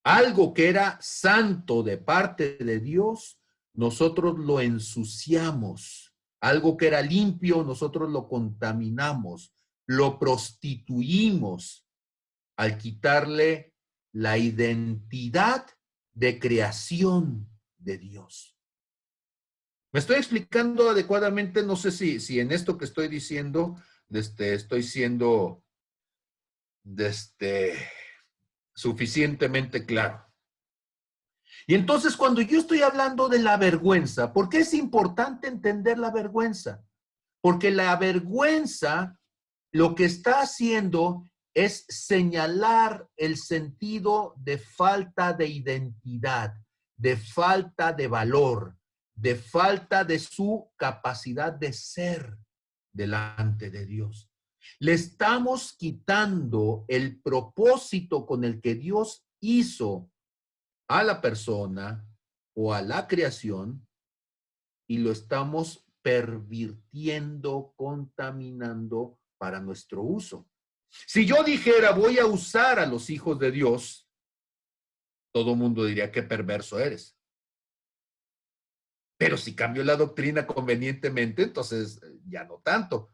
Algo que era santo de parte de Dios, nosotros lo ensuciamos. Algo que era limpio, nosotros lo contaminamos, lo prostituimos al quitarle la identidad de creación de Dios. ¿Me estoy explicando adecuadamente? No sé si en esto que estoy diciendo estoy siendo suficientemente claro. Y entonces cuando yo estoy hablando de la vergüenza, ¿por qué es importante entender la vergüenza? Porque la vergüenza lo que está haciendo es señalar el sentido de falta de identidad, de falta de valor, de falta de su capacidad de ser delante de Dios. Le estamos quitando el propósito con el que Dios hizo a la persona o a la creación y lo estamos pervirtiendo, contaminando para nuestro uso. Si yo dijera voy a usar a los hijos de Dios, todo el mundo diría qué perverso eres. Pero si cambio la doctrina convenientemente, entonces ya no tanto.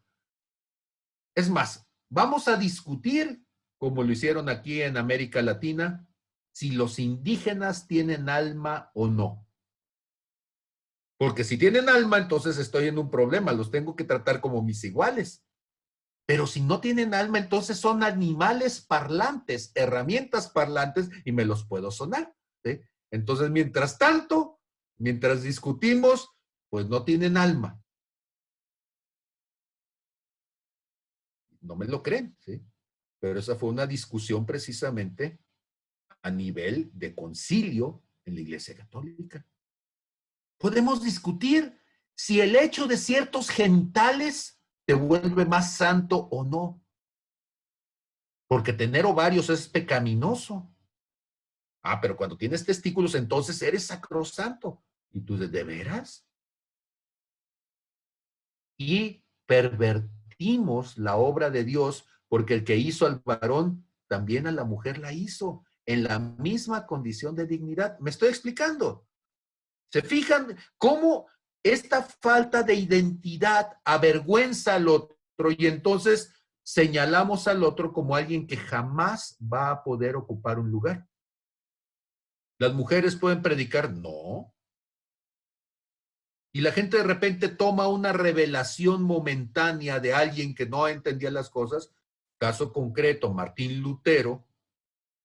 Es más, vamos a discutir, como lo hicieron aquí en América Latina, si los indígenas tienen alma o no. Porque si tienen alma, entonces estoy en un problema, los tengo que tratar como mis iguales. Pero si no tienen alma, entonces son animales parlantes, herramientas parlantes, y me los puedo sonar, ¿sí? Entonces, mientras tanto, mientras discutimos, pues no tienen alma. No me lo creen, ¿sí? Pero esa fue una discusión precisamente a nivel de concilio en la Iglesia Católica. Podemos discutir si el hecho de ciertos genitales te vuelve más santo o no. Porque tener ovarios es pecaminoso. Ah, pero cuando tienes testículos, entonces eres sacrosanto. ¿Y tú de veras? Y pervertimos la obra de Dios porque el que hizo al varón, también a la mujer la hizo en la misma condición de dignidad. ¿Me estoy explicando? ¿Se fijan cómo esta falta de identidad avergüenza al otro y entonces señalamos al otro como alguien que jamás va a poder ocupar un lugar? ¿Las mujeres pueden predicar? No. Y la gente de repente toma una revelación momentánea de alguien que no entendía las cosas, caso concreto, Martín Lutero.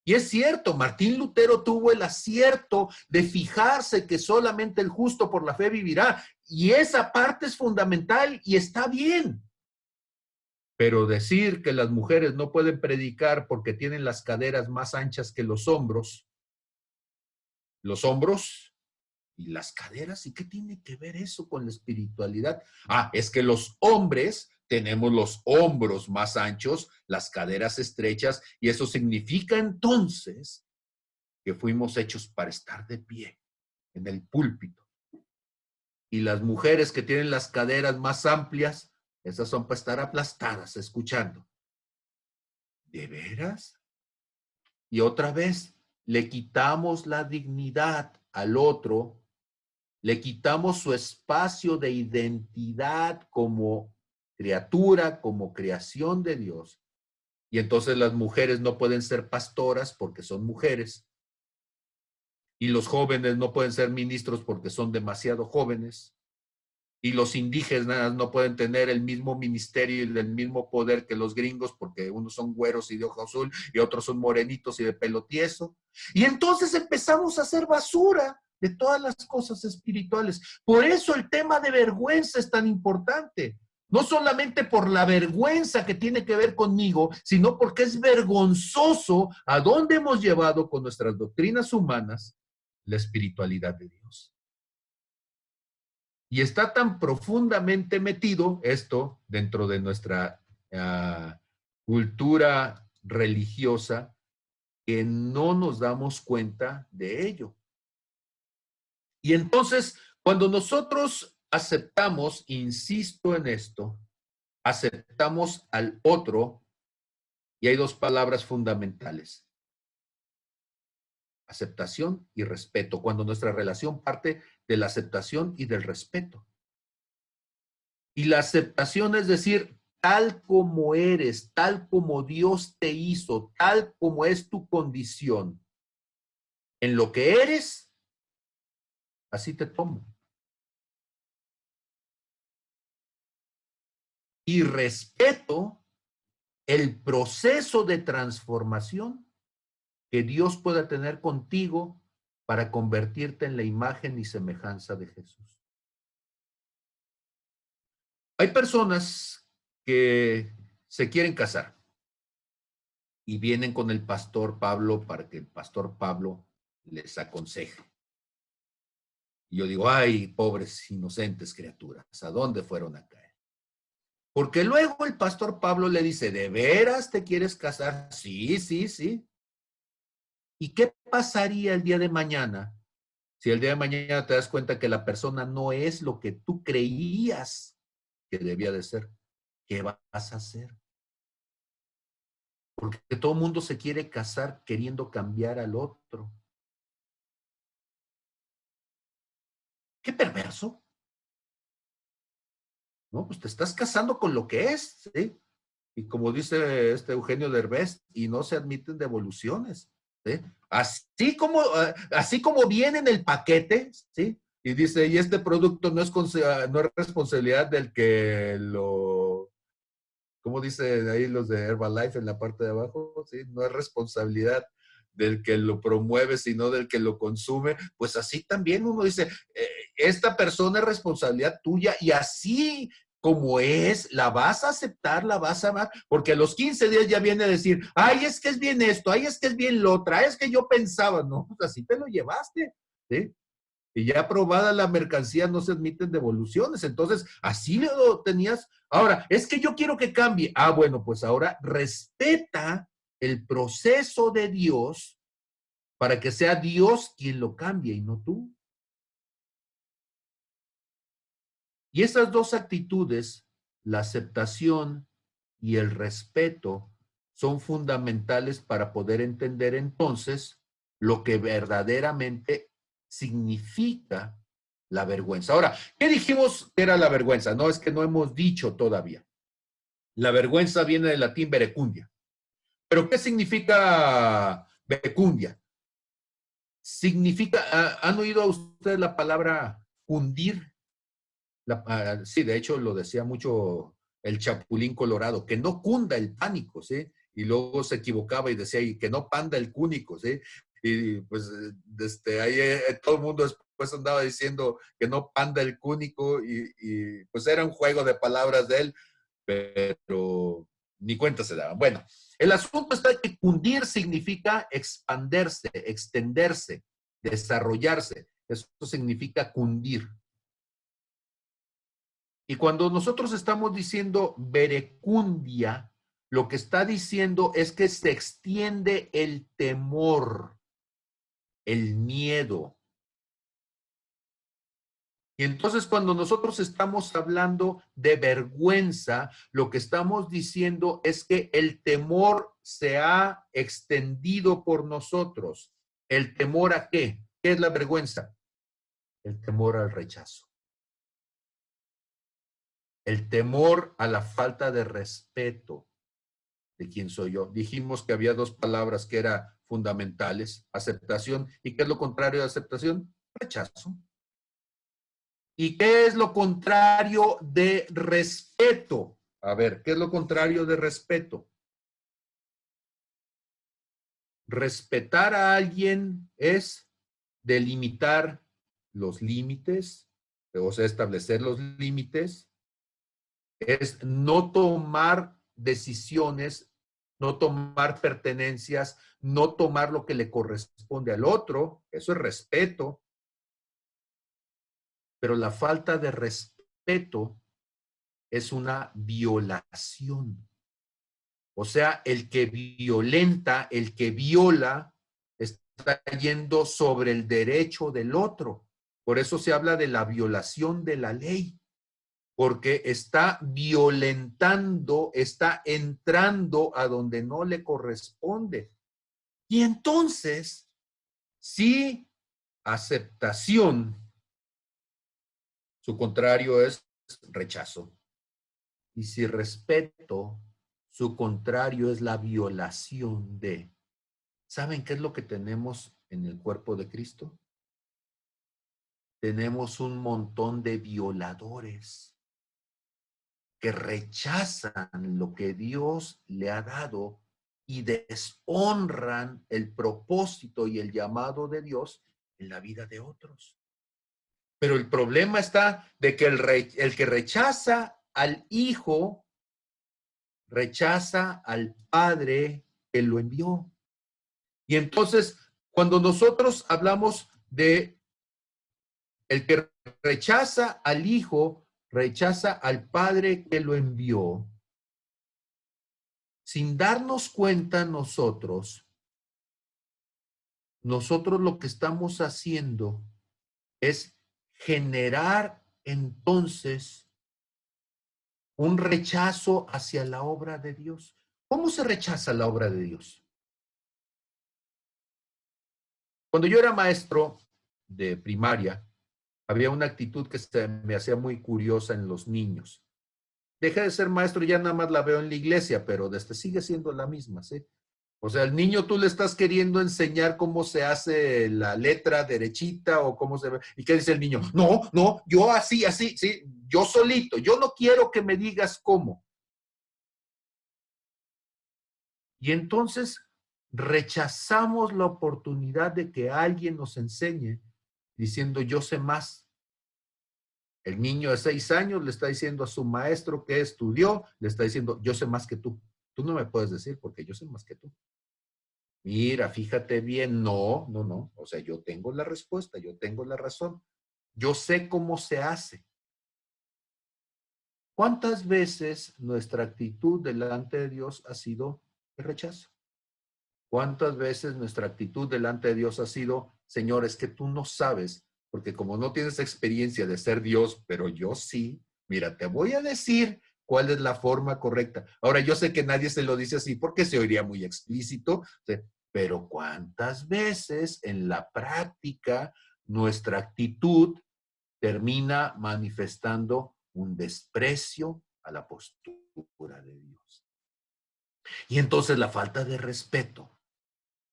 Y es cierto, Martín Lutero tuvo el acierto de fijarse que solamente el justo por la fe vivirá. Y esa parte es fundamental y está bien. Pero decir que las mujeres no pueden predicar porque tienen las caderas más anchas que los hombros y las caderas, ¿y qué tiene que ver eso con la espiritualidad? Ah, es que los hombres tenemos los hombros más anchos, las caderas estrechas, y eso significa entonces que fuimos hechos para estar de pie en el púlpito. Y las mujeres que tienen las caderas más amplias, esas son para estar aplastadas, escuchando. ¿De veras? Y otra vez, le quitamos la dignidad al otro, le quitamos su espacio de identidad como criatura, como creación de Dios. Y entonces las mujeres no pueden ser pastoras porque son mujeres. Y los jóvenes no pueden ser ministros porque son demasiado jóvenes. Y los indígenas no pueden tener el mismo ministerio y el mismo poder que los gringos porque unos son güeros y de ojo azul y otros son morenitos y de pelo tieso. Y entonces empezamos a hacer basura de todas las cosas espirituales. Por eso el tema de vergüenza es tan importante. No solamente por la vergüenza que tiene que ver conmigo, sino porque es vergonzoso a dónde hemos llevado con nuestras doctrinas humanas la espiritualidad de Dios. Y está tan profundamente metido esto dentro de nuestra cultura religiosa que no nos damos cuenta de ello. Y entonces, cuando nosotros aceptamos, insisto en esto, aceptamos al otro, y hay dos palabras fundamentales: aceptación y respeto, cuando nuestra relación parte de la aceptación y del respeto. Y la aceptación es decir, tal como eres, tal como Dios te hizo, tal como es tu condición, en lo que eres, así te tomo. Y respeto el proceso de transformación que Dios pueda tener contigo para convertirte en la imagen y semejanza de Jesús. Hay personas que se quieren casar y vienen con el pastor Pablo para que el pastor Pablo les aconseje. Y yo digo, ay, pobres inocentes criaturas, ¿a dónde fueron a caer? Porque luego el pastor Pablo le dice, ¿de veras te quieres casar? Sí, sí, sí. ¿Y qué pasaría el día de mañana si el día de mañana te das cuenta que la persona no es lo que tú creías que debía de ser? ¿Qué vas a hacer? Porque todo el mundo se quiere casar queriendo cambiar al otro. ¡Qué perverso! ¿No? Pues te estás casando con lo que es, ¿sí? Y como dice Eugenio Derbez, y no se admiten devoluciones, ¿sí? Así como viene en el paquete, ¿sí? Y dice, y este producto no es responsabilidad del que lo, ¿cómo dice ahí los de Herbalife en la parte de abajo? ¿Sí? No es responsabilidad del que lo promueve, sino del que lo consume. Pues así también uno dice, esta persona es responsabilidad tuya y así como es, la vas a aceptar, la vas a amar, porque a los 15 días ya viene a decir, ay, es que es bien esto, ay, es que es bien lo otro, ay, es que yo pensaba, no, pues así te lo llevaste, ¿sí? Y ya aprobada la mercancía no se admiten devoluciones. Entonces, así lo tenías. Ahora, es que yo quiero que cambie. Ah, bueno, pues ahora respeta el proceso de Dios para que sea Dios quien lo cambie y no tú. Y esas dos actitudes, la aceptación y el respeto, son fundamentales para poder entender entonces lo que verdaderamente significa la vergüenza. Ahora, ¿qué dijimos que era la vergüenza? No, es que no hemos dicho todavía. La vergüenza viene del latín verecundia. ¿Pero qué significa verecundia? Significa, ¿han oído ustedes la palabra cundir? Sí, de hecho lo decía mucho el Chapulín Colorado, que no cunda el pánico, ¿sí? Y luego se equivocaba y decía, y que no panda el cúnico, ¿sí? Y pues ahí todo el mundo después andaba diciendo que no panda el cúnico y pues era un juego de palabras de él, pero ni cuenta se daban. Bueno, el asunto está que cundir significa expandirse, extenderse, desarrollarse. Eso significa cundir. Y cuando nosotros estamos diciendo verecundia, lo que está diciendo es que se extiende el temor, el miedo. Y entonces cuando nosotros estamos hablando de vergüenza, lo que estamos diciendo es que el temor se ha extendido por nosotros. ¿El temor a qué? ¿Qué es la vergüenza? El temor al rechazo. El temor a la falta de respeto de quién soy yo. Dijimos que había dos palabras que eran fundamentales, aceptación. ¿Y qué es lo contrario de aceptación? Rechazo. ¿Y qué es lo contrario de respeto? A ver, ¿qué es lo contrario de respeto? Respetar a alguien es delimitar los límites, o sea, establecer los límites, es no tomar decisiones, no tomar pertenencias, no tomar lo que le corresponde al otro, eso es respeto. Pero la falta de respeto es una violación. O sea, el que violenta, el que viola, está yendo sobre el derecho del otro. Por eso se habla de la violación de la ley, porque está violentando, está entrando a donde no le corresponde. Y entonces, si aceptación, su contrario es rechazo. Y si respeto, su contrario es la violación de. ¿Saben qué es lo que tenemos en el cuerpo de Cristo? Tenemos un montón de violadores que rechazan lo que Dios le ha dado y deshonran el propósito y el llamado de Dios en la vida de otros. Pero el problema está de que el que rechaza al Hijo, rechaza al Padre que lo envió. Y entonces, cuando nosotros hablamos de el que rechaza al Hijo, rechaza al Padre que lo envió, sin darnos cuenta nosotros lo que estamos haciendo es generar entonces un rechazo hacia la obra de Dios. ¿Cómo se rechaza la obra de Dios? Cuando yo era maestro de primaria, había una actitud que se me hacía muy curiosa en los niños. Dejé de ser maestro, ya nada más la veo en la iglesia, pero desde sigue siendo la misma, ¿sí? O sea, el niño tú le estás queriendo enseñar cómo se hace la letra derechita o cómo se ve. ¿Y qué dice el niño? No, no, yo así, así, sí, yo solito, yo no quiero que me digas cómo. Y entonces rechazamos la oportunidad de que alguien nos enseñe diciendo yo sé más. El niño de 6 años le está diciendo a su maestro que estudió, le está diciendo yo sé más que tú. Tú no me puedes decir porque yo sé más que tú. Mira, fíjate bien, no, no, no. O sea, yo tengo la respuesta, yo tengo la razón. Yo sé cómo se hace. ¿Cuántas veces nuestra actitud delante de Dios ha sido el rechazo? ¿Cuántas veces nuestra actitud delante de Dios ha sido, Señor, es que tú no sabes, porque como no tienes experiencia de ser Dios, pero yo sí, mira, te voy a decir cuál es la forma correcta. Ahora, yo sé que nadie se lo dice así porque se oiría muy explícito, pero ¿cuántas veces en la práctica nuestra actitud termina manifestando un desprecio a la postura de Dios? Y entonces la falta de respeto,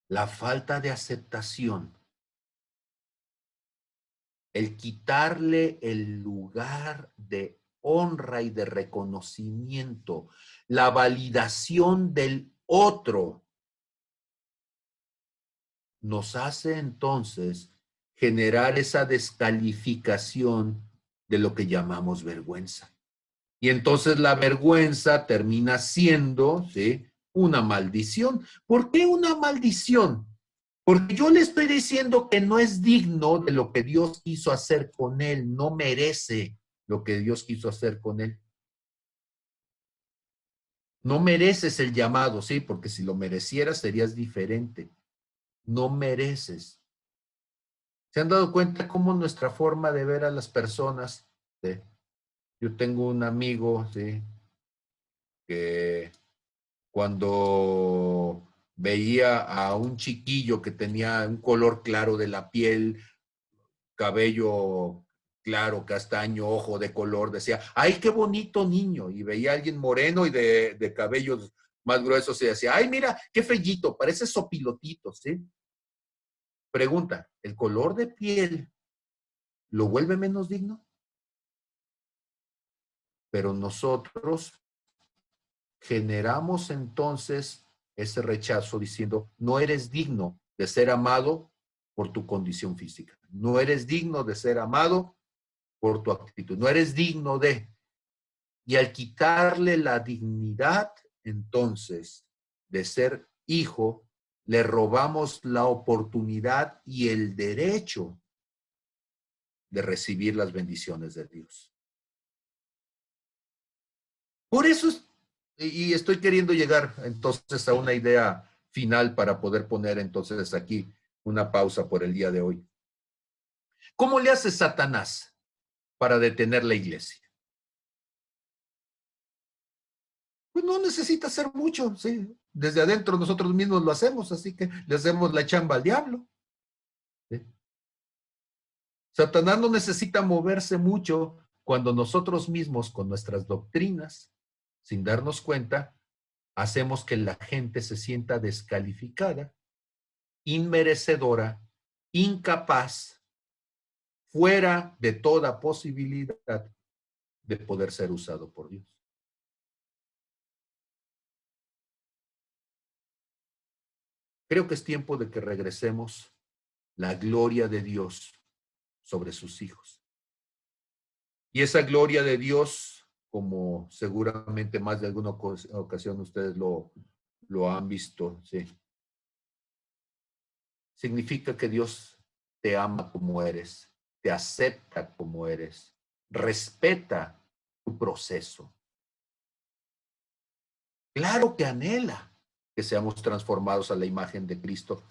la falta de aceptación, el quitarle el lugar de honra y de reconocimiento, la validación del otro, nos hace entonces generar esa descalificación de lo que llamamos vergüenza. Y entonces la vergüenza termina siendo, ¿sí?, una maldición. ¿Por qué una maldición? Porque yo le estoy diciendo que no es digno de lo que Dios quiso hacer con él, no merece lo que Dios quiso hacer con él. No mereces el llamado, sí, porque si lo merecieras serías diferente. No mereces. ¿Se han dado cuenta cómo nuestra forma de ver a las personas? ¿Sí? Yo tengo un amigo, sí, que cuando veía a un chiquillo que tenía un color claro de la piel, cabello claro, castaño, ojo de color, decía, ¡ay, qué bonito niño! Y veía a alguien moreno y de cabellos más gruesos y decía, ¡ay, mira, qué fellito! Parece sopilotito, ¿sí? Pregunta, ¿el color de piel lo vuelve menos digno? Pero nosotros generamos entonces ese rechazo diciendo, no eres digno de ser amado por tu condición física. No eres digno de ser amado por tu actitud. No eres digno de. Y al quitarle la dignidad, entonces, de ser hijo, le robamos la oportunidad y el derecho de recibir las bendiciones de Dios. Por eso y estoy queriendo llegar entonces a una idea final para poder poner entonces aquí una pausa por el día de hoy. ¿Cómo le hace Satanás para detener la iglesia? Pues no necesita hacer mucho, ¿sí? Desde adentro nosotros mismos lo hacemos, así que le hacemos la chamba al diablo. ¿Sí? Satanás no necesita moverse mucho cuando nosotros mismos con nuestras doctrinas, sin darnos cuenta, hacemos que la gente se sienta descalificada, inmerecedora, incapaz, fuera de toda posibilidad de poder ser usado por Dios. Creo que es tiempo de que regresemos la gloria de Dios sobre sus hijos. Y esa gloria de Dios, como seguramente más de alguna ocasión ustedes lo han visto, ¿sí? Significa que Dios te ama como eres, te acepta como eres, respeta tu proceso. Claro que anhela que seamos transformados a la imagen de Cristo,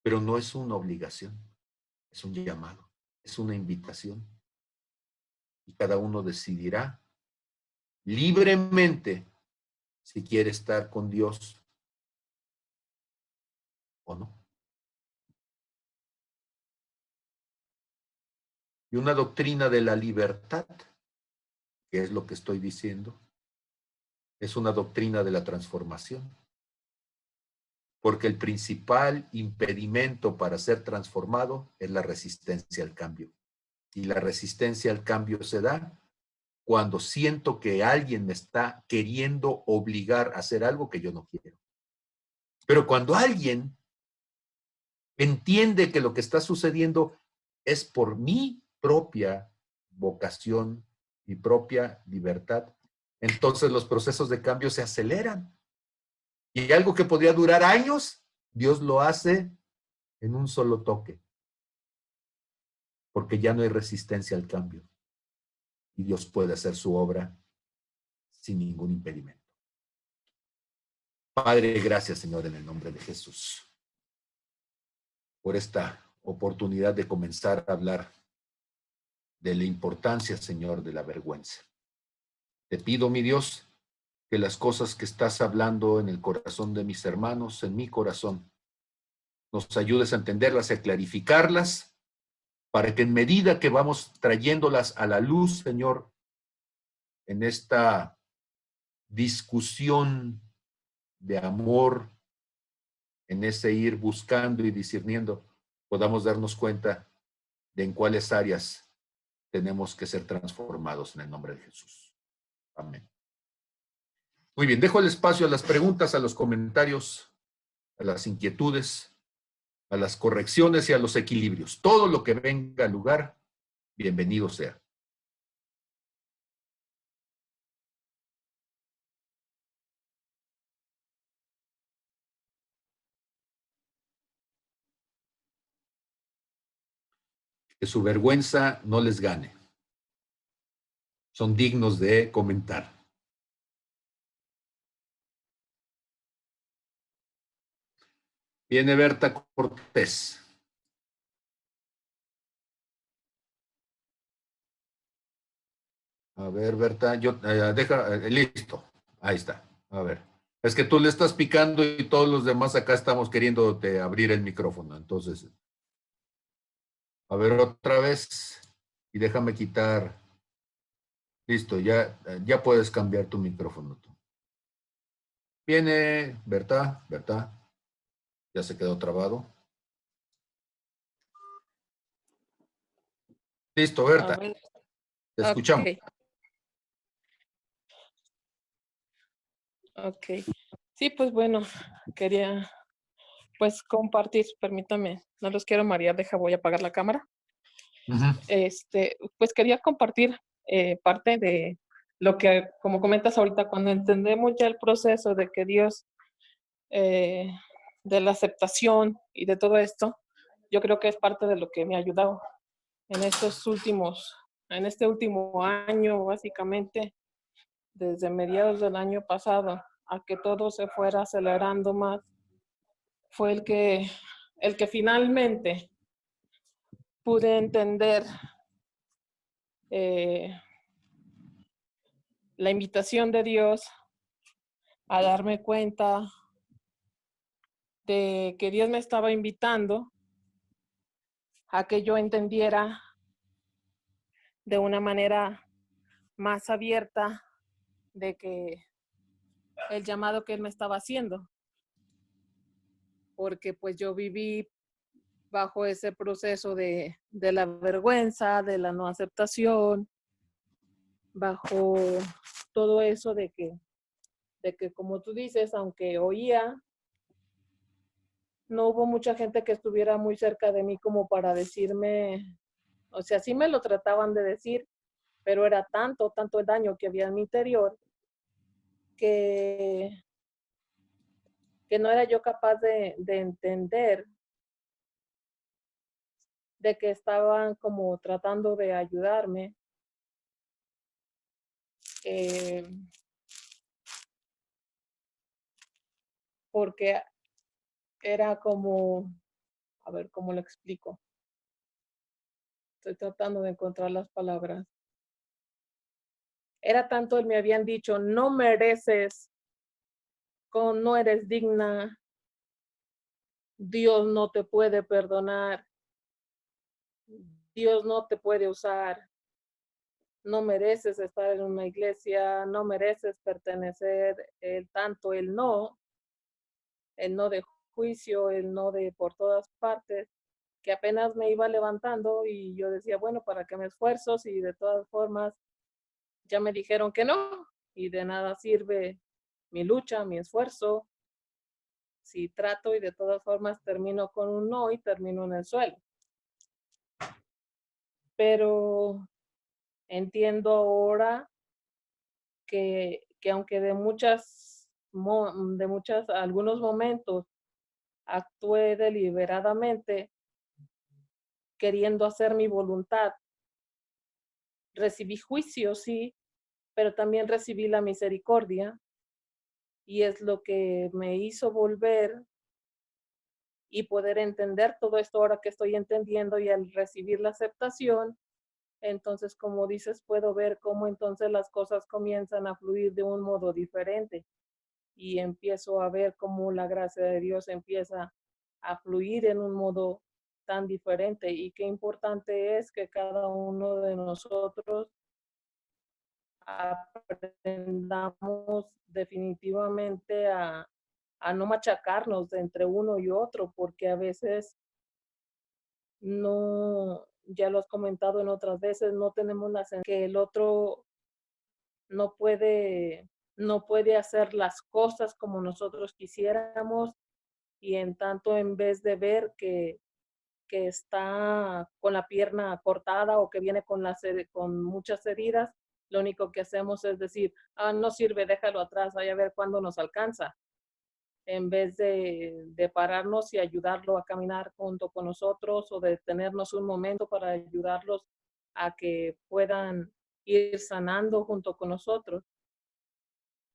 pero no es una obligación, es un llamado, es una invitación. Y cada uno decidirá libremente si quiere estar con Dios o no. Y una doctrina de la libertad, que es lo que estoy diciendo, es una doctrina de la transformación. Porque el principal impedimento para ser transformado es la resistencia al cambio. Y la resistencia al cambio se da cuando siento que alguien me está queriendo obligar a hacer algo que yo no quiero. Pero cuando alguien entiende que lo que está sucediendo es por mi propia vocación, mi propia libertad, entonces los procesos de cambio se aceleran. Y algo que podría durar años, Dios lo hace en un solo toque, porque ya no hay resistencia al cambio. Y Dios puede hacer su obra sin ningún impedimento. Padre, gracias, Señor, en el nombre de Jesús, por esta oportunidad de comenzar a hablar de la importancia, Señor, de la vergüenza. Te pido, mi Dios, que las cosas que estás hablando en el corazón de mis hermanos, en mi corazón, nos ayudes a entenderlas y a clarificarlas, para que en medida que vamos trayéndolas a la luz, Señor, en esta discusión de amor, en ese ir buscando y discerniendo, podamos darnos cuenta de en cuáles áreas tenemos que ser transformados en el nombre de Jesús. Amén. Muy bien, dejo el espacio a las preguntas, a los comentarios, a las inquietudes, a las correcciones y a los equilibrios. Todo lo que venga al lugar, bienvenido sea. Que su vergüenza no les gane. Son dignos de comentar. Viene Berta Cortés. A ver, Berta, listo. Ahí está. A ver. Es que tú le estás picando y todos los demás acá estamos queriéndote abrir el micrófono. Entonces, a ver otra vez y déjame quitar. Listo, ya puedes cambiar tu micrófono tú. Viene, Berta, ya se quedó trabado. Listo, Berta, te escuchamos. Ok. Sí, pues bueno, quería pues compartir, permítame, no los quiero marear, voy a apagar la cámara. Pues quería compartir parte de lo que, como comentas ahorita, cuando entendemos ya el proceso de que Dios, de la aceptación y de todo esto, yo creo que es parte de lo que me ha ayudado. en este último año, básicamente, desde mediados del año pasado, a que todo se fuera acelerando más, fue el que finalmente pude entender la invitación de Dios a darme cuenta de que Dios me estaba invitando a que yo entendiera de una manera más abierta de que el llamado que Él me estaba haciendo, porque pues yo viví bajo ese proceso de la vergüenza, de la no aceptación, bajo todo eso de que como tú dices, aunque oía, no hubo mucha gente que estuviera muy cerca de mí como para decirme, o sea, sí me lo trataban de decir, pero era tanto el daño que había en mi interior que, que no era yo capaz de entender de que estaban como tratando de ayudarme. Porque era como, a ver, ¿cómo lo explico? Estoy tratando de encontrar las palabras. Era tanto, me habían dicho, no mereces, no eres digna, Dios no te puede perdonar, Dios no te puede usar, no mereces estar en una iglesia, no mereces pertenecer, el no de juicio, el no de por todas partes, que apenas me iba levantando y yo decía, bueno, ¿para qué me esfuerzo? Si de todas formas ya me dijeron que no y de nada sirve mi lucha, mi esfuerzo, si trato y de todas formas termino con un no y termino en el suelo. Pero entiendo ahora que aunque algunos momentos actué deliberadamente queriendo hacer mi voluntad, recibí juicio, sí, pero también recibí la misericordia y es lo que me hizo volver y poder entender todo esto ahora que estoy entendiendo, y al recibir la aceptación, entonces, como dices, puedo ver cómo entonces las cosas comienzan a fluir de un modo diferente y empiezo a ver cómo la gracia de Dios empieza a fluir en un modo tan diferente, y qué importante es que cada uno de nosotros aprendamos definitivamente a no machacarnos de entre uno y otro, porque a veces no, ya lo has comentado en otras veces, no tenemos la sensación que el otro no puede, no puede hacer las cosas como nosotros quisiéramos, y en tanto en vez de ver que está con la pierna cortada o que viene con muchas heridas, lo único que hacemos es decir, no sirve, déjalo atrás, vaya a ver cuándo nos alcanza, en vez de pararnos y ayudarlo a caminar junto con nosotros, o de detenernos un momento para ayudarlos a que puedan ir sanando junto con nosotros.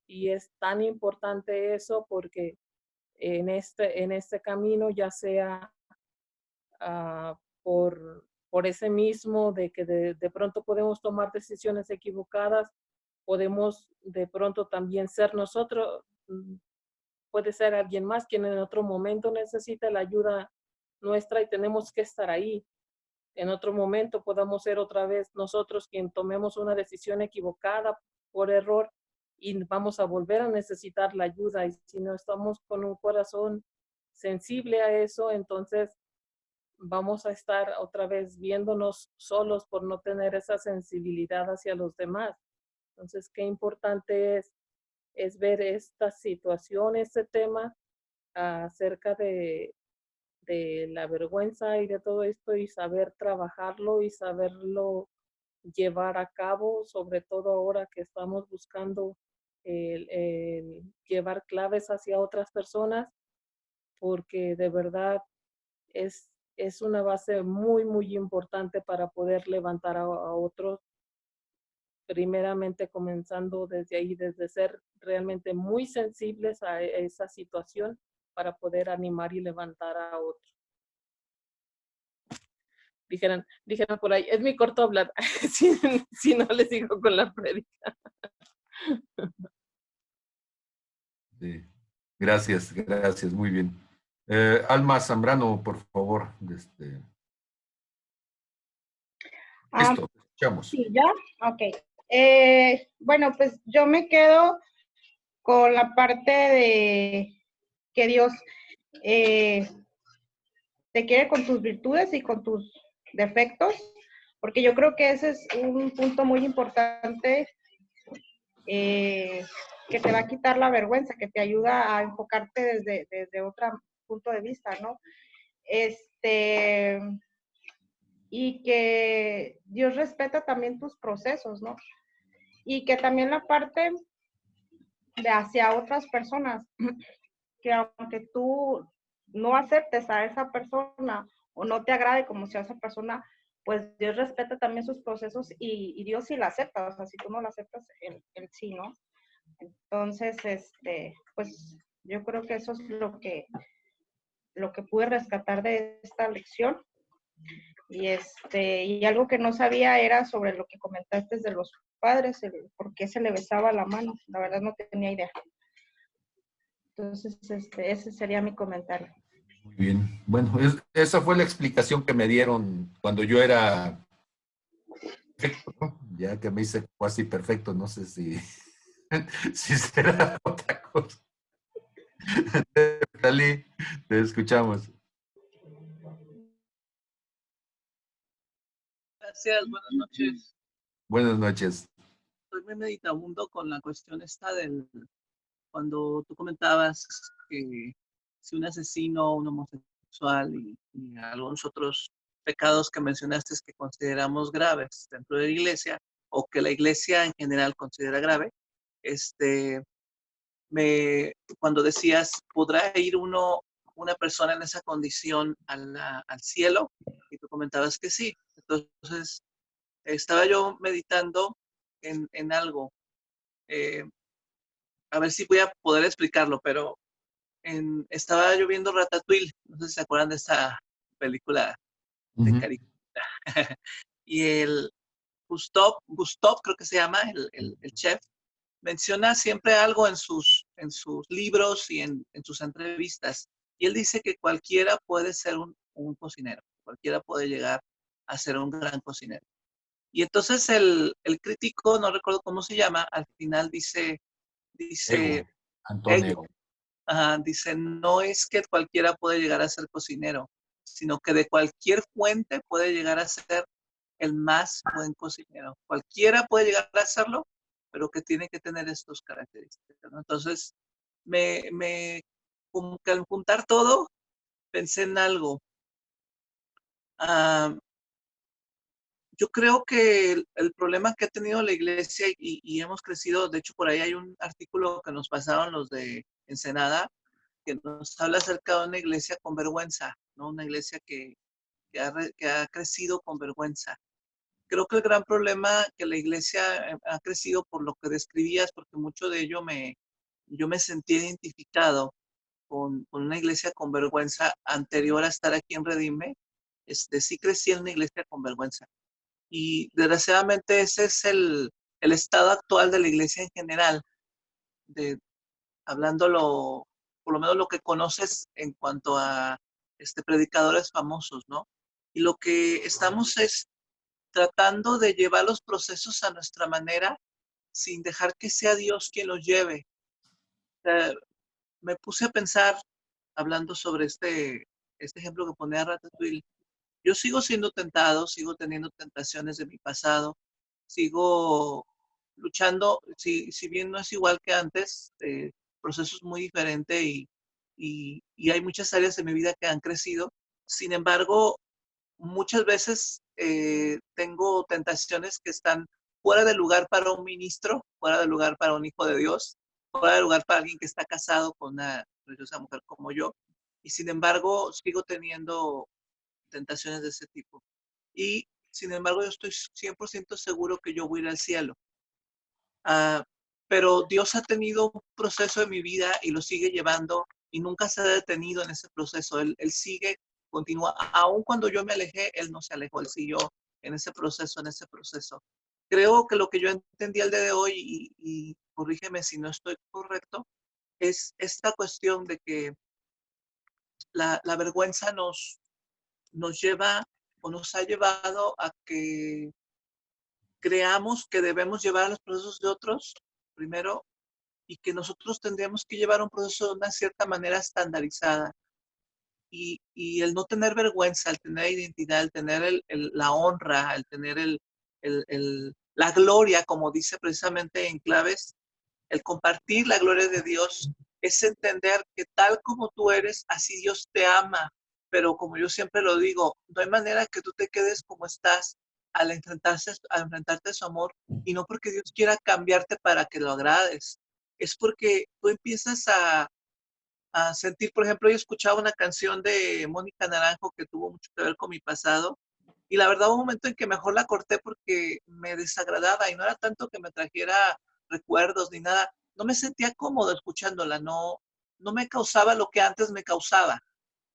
Y es tan importante eso porque en este camino, ya sea por ese mismo de que de pronto podemos tomar decisiones equivocadas, podemos de pronto también ser nosotros, puede ser alguien más quien en otro momento necesita la ayuda nuestra y tenemos que estar ahí. En otro momento podamos ser otra vez nosotros quien tomemos una decisión equivocada por error y vamos a volver a necesitar la ayuda. Y si no estamos con un corazón sensible a eso, entonces vamos a estar otra vez viéndonos solos por no tener esa sensibilidad hacia los demás. Entonces, qué importante es ver esta situación, este tema acerca de la vergüenza y de todo esto, y saber trabajarlo y saberlo llevar a cabo, sobre todo ahora que estamos buscando el llevar claves hacia otras personas, porque de verdad es es una base muy, muy importante para poder levantar a otros, primeramente comenzando desde ahí, desde ser realmente muy sensibles a esa situación para poder animar y levantar a otros. Dijeron por ahí, es mi corto hablar, si no les sigo con la prédica. Sí. Gracias, gracias, muy bien. Alma Zambrano, por favor. Ah, Listo, escuchamos. sí, ya. Ok. Bueno, pues yo me quedo con la parte de que Dios eh, te quiere con tus virtudes y con tus defectos, porque yo creo que ese es un punto muy importante que te va a quitar la vergüenza, que te ayuda a enfocarte desde otro punto de vista, ¿no? Y que Dios respeta también tus procesos, ¿no? Y que también la parte de hacia otras personas, que aunque tú no aceptes a esa persona o no te agrade como sea esa persona, pues Dios respeta también sus procesos y Dios sí la acepta, o sea, si tú no la aceptas, él sí, ¿no? Entonces, pues yo creo que eso es lo que pude rescatar de esta lección. Y algo que no sabía era sobre lo que comentaste de los padres, por qué se le besaba la mano. La verdad no tenía idea. Entonces, ese sería mi comentario. Muy bien. Bueno, esa fue la explicación que me dieron cuando yo era perfecto, ¿no? Ya que me hice casi perfecto, no sé si, si será otra cosa. Dalí, te escuchamos. Gracias, buenas noches. Buenas noches. Estoy muy meditabundo con la cuestión esta cuando tú comentabas que si un asesino, un homosexual y algunos otros pecados que mencionaste que consideramos graves dentro de la iglesia o que la iglesia en general considera grave, cuando decías, ¿podrá ir una persona en esa condición al cielo? Y tú comentabas que sí. Entonces, estaba yo meditando en algo. A ver si voy a poder explicarlo, pero estaba yo viendo Ratatouille. No sé si se acuerdan de esta película de caricatura. Y el Gustav, creo que se llama, el chef, menciona siempre algo en sus libros y en sus entrevistas. Y él dice que cualquiera puede ser un cocinero, cualquiera puede llegar a ser un gran cocinero. Y entonces el crítico, no recuerdo cómo se llama, al final dice, Ego, Antonio. dice, no es que cualquiera puede llegar a ser cocinero, sino que de cualquier fuente puede llegar a ser el más buen cocinero. Cualquiera puede llegar a hacerlo, pero que tiene que tener estos características, ¿no? Entonces, como que al juntar todo, pensé en algo. Ah, yo creo que el problema que ha tenido la iglesia y hemos crecido, de hecho por ahí hay un artículo que nos pasaron los de Ensenada, que nos habla acerca de una iglesia con vergüenza, ¿no? Una iglesia que ha crecido con vergüenza. Creo que el gran problema que la iglesia ha crecido por lo que describías, porque mucho de ello yo me sentí identificado con una iglesia con vergüenza anterior a estar aquí en Redime. Sí crecí en una iglesia con vergüenza. Y desgraciadamente ese es el estado actual de la iglesia en general, de, hablándolo, por lo menos lo que conoces en cuanto a predicadores famosos, ¿no? Y lo que estamos es tratando de llevar los procesos a nuestra manera sin dejar que sea Dios quien los lleve. Me puse a pensar, hablando sobre este ejemplo que ponía Ratatouille, yo sigo siendo tentado, sigo teniendo tentaciones de mi pasado, sigo luchando, si bien no es igual que antes, el proceso es muy diferente y hay muchas áreas de mi vida que han crecido. Sin embargo, muchas veces tengo tentaciones que están fuera de lugar para un ministro, fuera de lugar para un hijo de Dios, fuera de lugar para alguien que está casado con una religiosa mujer como yo. Y sin embargo, sigo teniendo tentaciones de ese tipo. Y sin embargo, yo estoy 100% seguro que yo voy a ir al cielo. Pero Dios ha tenido un proceso en mi vida y lo sigue llevando y nunca se ha detenido en ese proceso. Él sigue, continúa. Aun cuando yo me alejé, Él no se alejó, Él siguió en ese proceso, en ese proceso. Creo que lo que yo entendí el día de hoy, y corrígeme si no estoy correcto, es esta cuestión de que la vergüenza nos lleva o nos ha llevado a que creamos que debemos llevar a los procesos de otros primero y que nosotros tendríamos que llevar un proceso de una cierta manera estandarizada. Y el no tener vergüenza, el tener identidad, el tener la honra, el tener la gloria, como dice precisamente en Claves, el compartir la gloria de Dios es entender que tal como tú eres, así Dios te ama. Pero como yo siempre lo digo, no hay manera que tú te quedes como estás al enfrentarte a su amor, y no porque Dios quiera cambiarte para que lo agrades, es porque tú empiezas a sentir, por ejemplo, yo escuchaba una canción de Mónica Naranjo que tuvo mucho que ver con mi pasado, y la verdad hubo un momento en que mejor la corté porque me desagradaba, y no era tanto que me trajera recuerdos ni nada, no me sentía cómodo escuchándola, no me causaba lo que antes me causaba.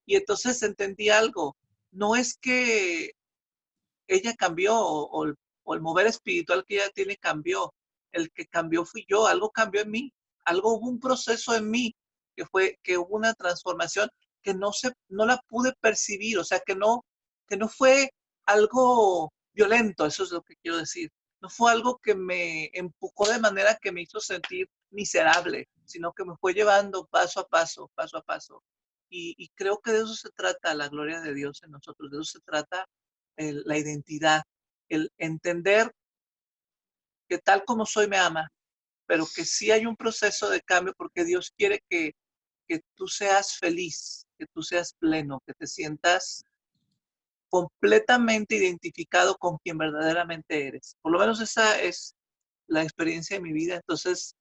Y entonces entendí algo, no es que ella cambió o el mover espiritual que ella tiene cambió. El que cambió fui yo, algo cambió en mí, algo hubo un proceso en mí que hubo una transformación que no la pude percibir, o sea, que no fue algo violento, eso es lo que quiero decir. No fue algo que me empujó de manera que me hizo sentir miserable, sino que me fue llevando paso a paso, paso a paso. Y creo que de eso se trata la gloria de Dios en nosotros, de eso se trata la identidad, el entender que tal como soy me ama, pero que sí hay un proceso de cambio porque Dios quiere que tú seas feliz, que tú seas pleno, que te sientas completamente identificado con quien verdaderamente eres. Por lo menos esa es la experiencia de mi vida. Entonces,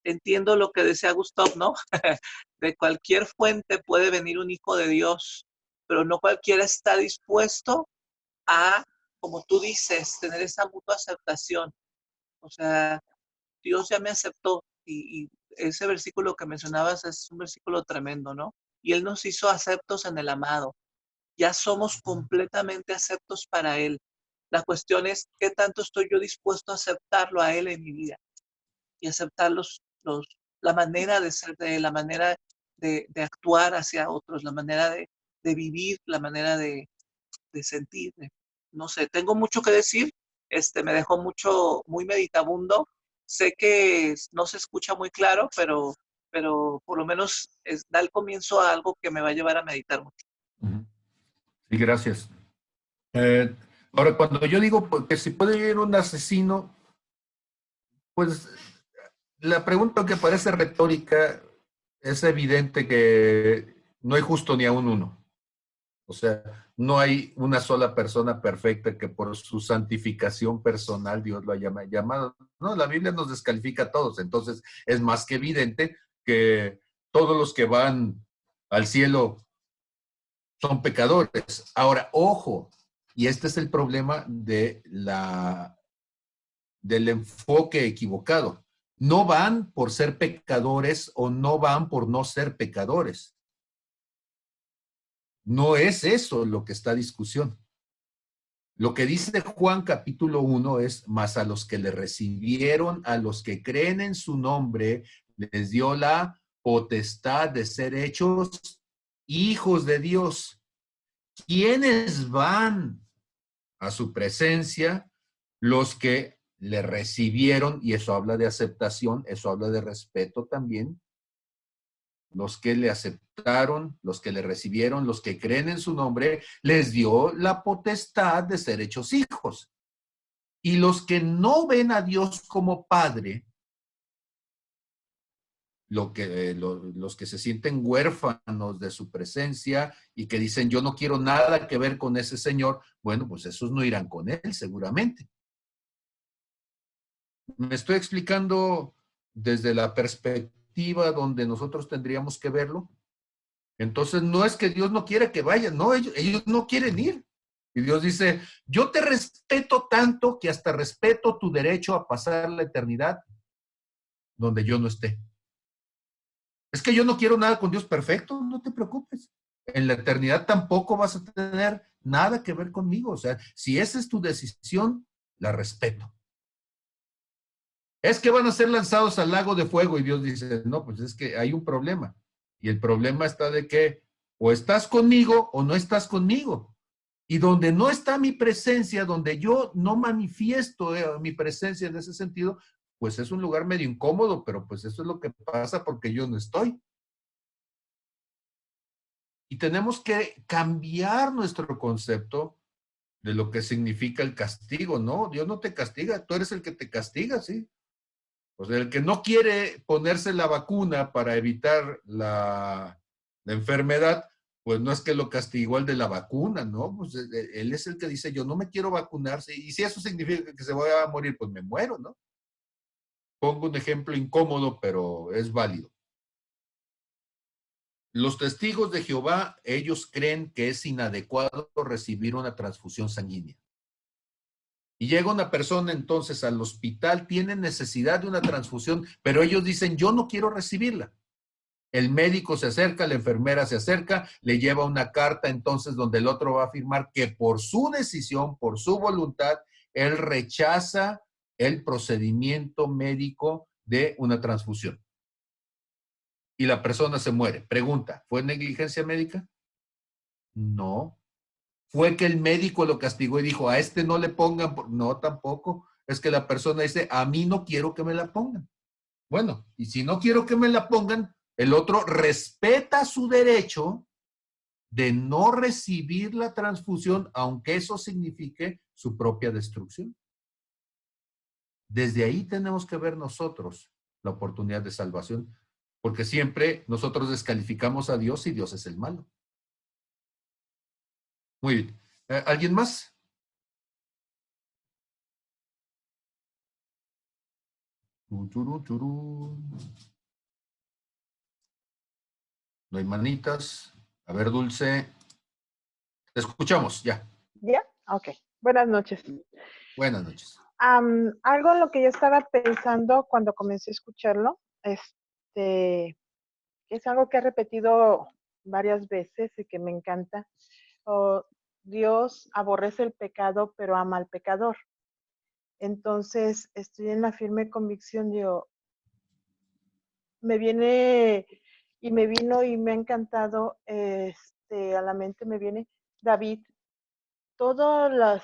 entiendo lo que decía Gustav, ¿no? De cualquier fuente puede venir un hijo de Dios, pero no cualquiera está dispuesto a, como tú dices, tener esa mutua aceptación. O sea, Dios ya me aceptó y ese versículo que mencionabas es un versículo tremendo, ¿no? Y Él nos hizo aceptos en el amado. Ya somos completamente aceptos para Él. La cuestión es qué tanto estoy yo dispuesto a aceptarlo a Él en mi vida y aceptar la manera de ser de Él, la manera de actuar hacia otros, la manera de vivir, la manera de sentir. No sé, tengo mucho que decir. Me dejó muy meditabundo. Sé que no se escucha muy claro, pero por lo menos da el comienzo a algo que me va a llevar a meditar mucho. Sí, gracias. Ahora, cuando yo digo que si puede ir un asesino, pues la pregunta que parece retórica es evidente que no hay justo ni a un uno. O sea, no hay una sola persona perfecta que por su santificación personal Dios lo haya llamado. No, la Biblia nos descalifica a todos. Entonces, es más que evidente que todos los que van al cielo son pecadores. Ahora, ojo, y este es el problema del enfoque equivocado. No van por ser pecadores o no van por no ser pecadores. No es eso lo que está en discusión. Lo que dice Juan capítulo 1 es, mas a los que le recibieron, a los que creen en su nombre, les dio la potestad de ser hechos hijos de Dios. ¿Quiénes van a su presencia? Los que le recibieron, y eso habla de aceptación, eso habla de respeto también. Los que le aceptaron, los que le recibieron, los que creen en su nombre, les dio la potestad de ser hechos hijos. Y los que no ven a Dios como Padre, los que se sienten huérfanos de su presencia y que dicen, yo no quiero nada que ver con ese Señor, bueno, pues esos no irán con Él seguramente. ¿Me estoy explicando desde la perspectiva donde nosotros tendríamos que verlo? Entonces no es que Dios no quiere que vayan, no, ellos no quieren ir. Y Dios dice, yo te respeto tanto que hasta respeto tu derecho a pasar la eternidad donde yo no esté. Es que yo no quiero nada con Dios perfecto, no te preocupes. En la eternidad tampoco vas a tener nada que ver conmigo. O sea, si esa es tu decisión, la respeto. Es que van a ser lanzados al lago de fuego y Dios dice, no, pues es que hay un problema. Y el problema está de que o estás conmigo o no estás conmigo. Y donde no está mi presencia, donde yo no manifiesto mi presencia en ese sentido, pues es un lugar medio incómodo, pero pues eso es lo que pasa porque yo no estoy. Y tenemos que cambiar nuestro concepto de lo que significa el castigo, ¿no? Dios no te castiga, tú eres el que te castiga, ¿sí? O sea, el que no quiere ponerse la vacuna para evitar la enfermedad, pues no es que lo castigó el de la vacuna, ¿no? Pues él es el que dice, yo no me quiero vacunar, ¿sí? Y si eso significa que se vaya a morir, pues me muero, ¿no? Pongo un ejemplo incómodo, pero es válido. Los testigos de Jehová, ellos creen que es inadecuado recibir una transfusión sanguínea. Y llega una persona entonces al hospital, tiene necesidad de una transfusión, pero ellos dicen, yo no quiero recibirla. El médico se acerca, la enfermera se acerca, le lleva una carta entonces donde el otro va a afirmar que por su decisión, por su voluntad, él rechaza el procedimiento médico de una transfusión. Y la persona se muere. Pregunta, ¿fue negligencia médica? No. ¿Fue que el médico lo castigó y dijo, a este no le pongan? No, tampoco. Es que la persona dice, a mí no quiero que me la pongan. Bueno, y si no quiero que me la pongan, el otro respeta su derecho de no recibir la transfusión, aunque eso signifique su propia destrucción. Desde ahí tenemos que ver nosotros la oportunidad de salvación, porque siempre nosotros descalificamos a Dios y Dios es el malo. Muy bien. ¿Alguien más? No hay manitas. A ver, Dulce. Te escuchamos, ya. ¿Ya? Ok. Buenas noches. Buenas noches. Algo en lo que yo estaba pensando cuando comencé a escucharlo, que es algo que he repetido varias veces y que me encanta. Oh, Dios aborrece el pecado, pero ama al pecador. Entonces, estoy en la firme convicción, me viene y me vino y me ha encantado, a la mente me viene David, todas las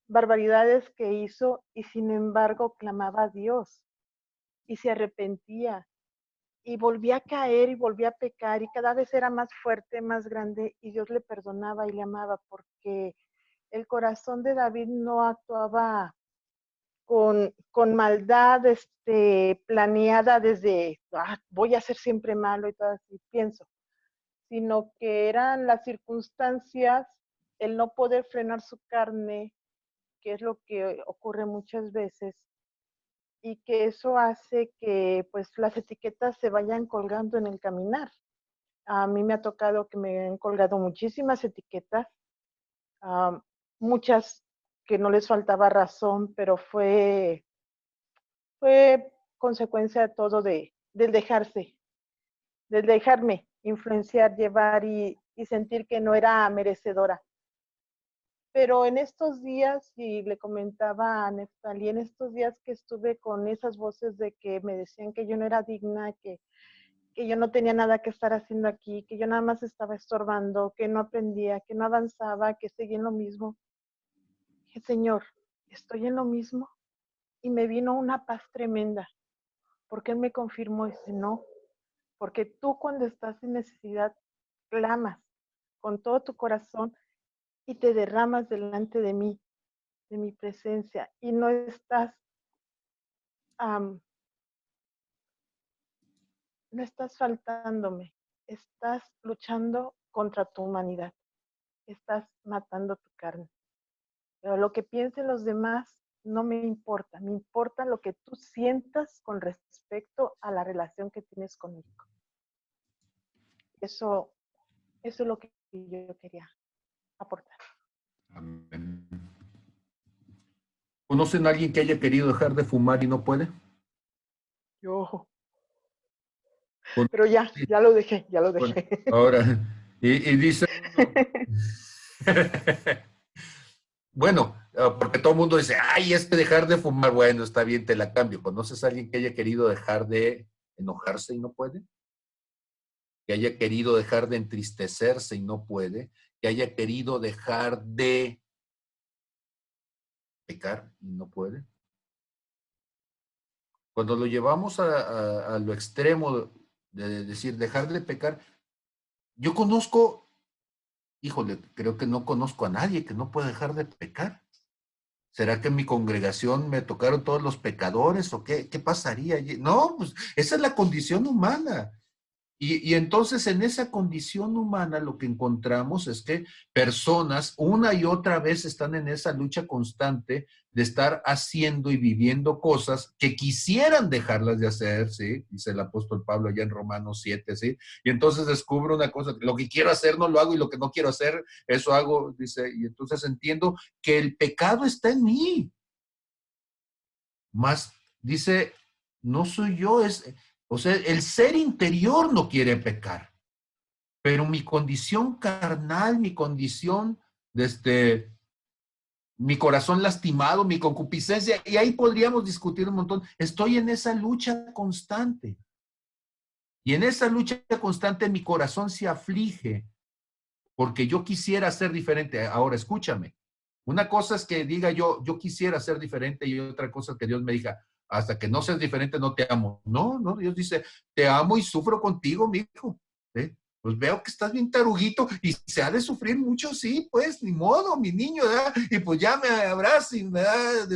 barbaridades que hizo y sin embargo clamaba a Dios y se arrepentía y volvía a caer y volvía a pecar y cada vez era más fuerte, más grande y Dios le perdonaba y le amaba porque el corazón de David no actuaba con maldad planeada desde voy a ser siempre malo y todo así, pienso, sino que eran las circunstancias, el no poder frenar su carne, que es lo que ocurre muchas veces, y que eso hace que pues las etiquetas se vayan colgando en el caminar. A mí me ha tocado que me han colgado muchísimas etiquetas, uh, muchas que no les faltaba razón, pero fue consecuencia de todo del dejarme influenciar, llevar y sentir que no era merecedora. Pero en estos días, y le comentaba a Neftali, en estos días que estuve con esas voces de que me decían que yo no era digna, que yo no tenía nada que estar haciendo aquí, que yo nada más estaba estorbando, que no aprendía, que no avanzaba, que seguía en lo mismo. Dije, Señor, ¿estoy en lo mismo? Y me vino una paz tremenda, porque Él me confirmó ese no, porque tú cuando estás en necesidad, clamas con todo tu corazón y te derramas delante de mí, de mi presencia, y no estás, no estás faltándome, estás luchando contra tu humanidad, estás matando tu carne. Pero lo que piensen los demás no me importa, me importa lo que tú sientas con respecto a la relación que tienes conmigo. Eso Eso es lo que yo quería aportar. Amén. ¿Conocen a alguien que haya querido dejar de fumar y no puede? Yo, Con- pero ya lo dejé, ya lo Bueno, dejé. ahora, y dice uno, bueno, porque todo el mundo dice, ay, es que dejar de fumar, bueno, está bien, te la cambio. ¿Conoces a alguien que haya querido dejar de enojarse y no puede? Que haya querido dejar de entristecerse y no puede, que haya querido dejar de pecar y no puede. Cuando lo llevamos a lo extremo de decir dejar de pecar, yo conozco, híjole, creo que no conozco a nadie que no pueda dejar de pecar. ¿Será que en mi congregación me tocaron todos los pecadores o qué? ¿Qué pasaría? No, pues esa es la condición humana. Y entonces en esa condición humana lo que encontramos es que personas una y otra vez están en esa lucha constante de estar haciendo y viviendo cosas que quisieran dejarlas de hacer, ¿sí? Dice el apóstol Pablo allá en Romanos 7, ¿sí? Y entonces descubro una cosa, lo que quiero hacer no lo hago y lo que no quiero hacer, eso hago, dice, y entonces entiendo que el pecado está en mí. Más, dice, no soy yo, o sea, el ser interior no quiere pecar. Pero mi condición carnal, mi condición, mi corazón lastimado, mi concupiscencia, y ahí podríamos discutir un montón. Estoy en esa lucha constante. Y en esa lucha constante mi corazón se aflige porque yo quisiera ser diferente. Ahora, escúchame. Una cosa es que diga yo quisiera ser diferente y otra cosa es que Dios me diga, hasta que no seas diferente no te amo. No, no, Dios dice, te amo y sufro contigo, mi hijo. ¿Sí? Pues veo que estás bien taruguito y se ha de sufrir mucho, sí, pues, ni modo, mi niño, ¿verdad? Y pues ya me abraza y me da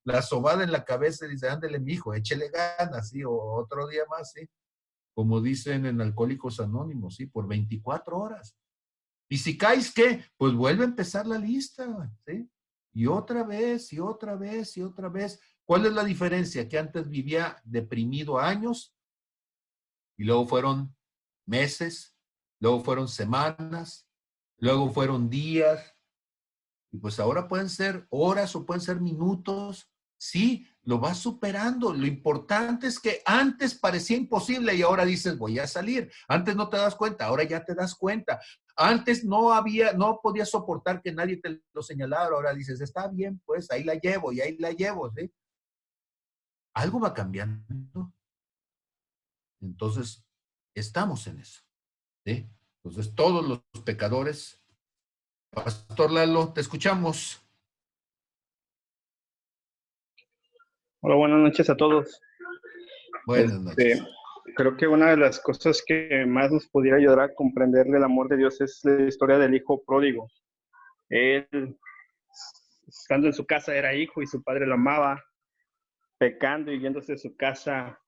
la sobada en la cabeza y dice, ándele, mi hijo, échele ganas, ¿sí? O otro día más, ¿sí? Como dicen en Alcohólicos Anónimos, ¿sí? Por 24 horas. Y si caes, ¿qué? Pues vuelve a empezar la lista, ¿sí? Y otra vez, y otra vez, y otra vez. ¿Cuál es la diferencia? Que antes vivía deprimido años, y luego fueron meses, luego fueron semanas, luego fueron días, y pues ahora pueden ser horas o pueden ser minutos. Sí, lo vas superando. Lo importante es que antes parecía imposible y ahora dices, voy a salir. Antes no te das cuenta, ahora ya te das cuenta. Antes no podías soportar que nadie te lo señalara, ahora dices, está bien, pues ahí la llevo y ahí la llevo, ¿sí? Algo va cambiando. Entonces, estamos en eso, ¿sí? Entonces, todos los pecadores, Pastor Lalo, te escuchamos. Hola, buenas noches a todos. Buenas noches. Creo que una de las cosas que más nos pudiera ayudar a comprender el amor de Dios es la historia del hijo pródigo. Él, estando en su casa, era hijo y su padre lo amaba, pecando y yéndose de su casa,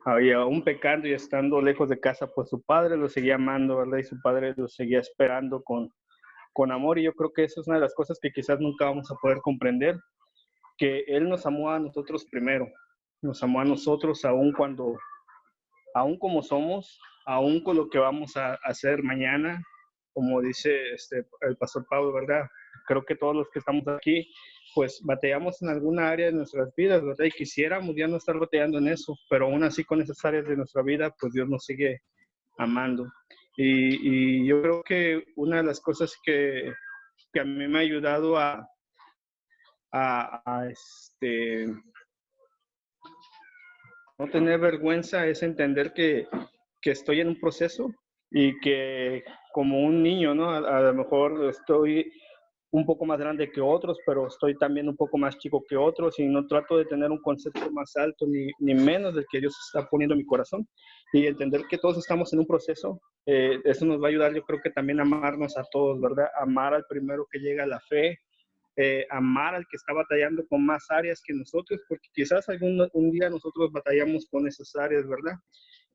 había aún pecando y estando lejos de casa, pues su padre lo seguía amando, ¿verdad? Y su padre lo seguía esperando con amor. Y yo creo que eso es una de las cosas que quizás nunca vamos a poder comprender, que Él nos amó a nosotros primero, nos amó a nosotros aún como somos, aún con lo que vamos a hacer mañana, como dice el pastor Pablo, ¿verdad? Creo que todos los que estamos aquí, pues batallamos en alguna área de nuestras vidas, ¿verdad? Y quisiéramos ya no estar batallando en eso, pero aún así con esas áreas de nuestra vida, pues Dios nos sigue amando. Y yo creo que una de las cosas que a mí me ha ayudado a no tener vergüenza es entender que estoy en un proceso y que como un niño, ¿no? A lo mejor estoy un poco más grande que otros, pero estoy también un poco más chico que otros y no trato de tener un concepto más alto ni menos del que Dios está poniendo en mi corazón. Y entender que todos estamos en un proceso, eso nos va a ayudar, yo creo que también a amarnos a todos, ¿verdad? Amar al primero que llega a la fe, amar al que está batallando con más áreas que nosotros, porque quizás un día nosotros batallamos con esas áreas, ¿verdad?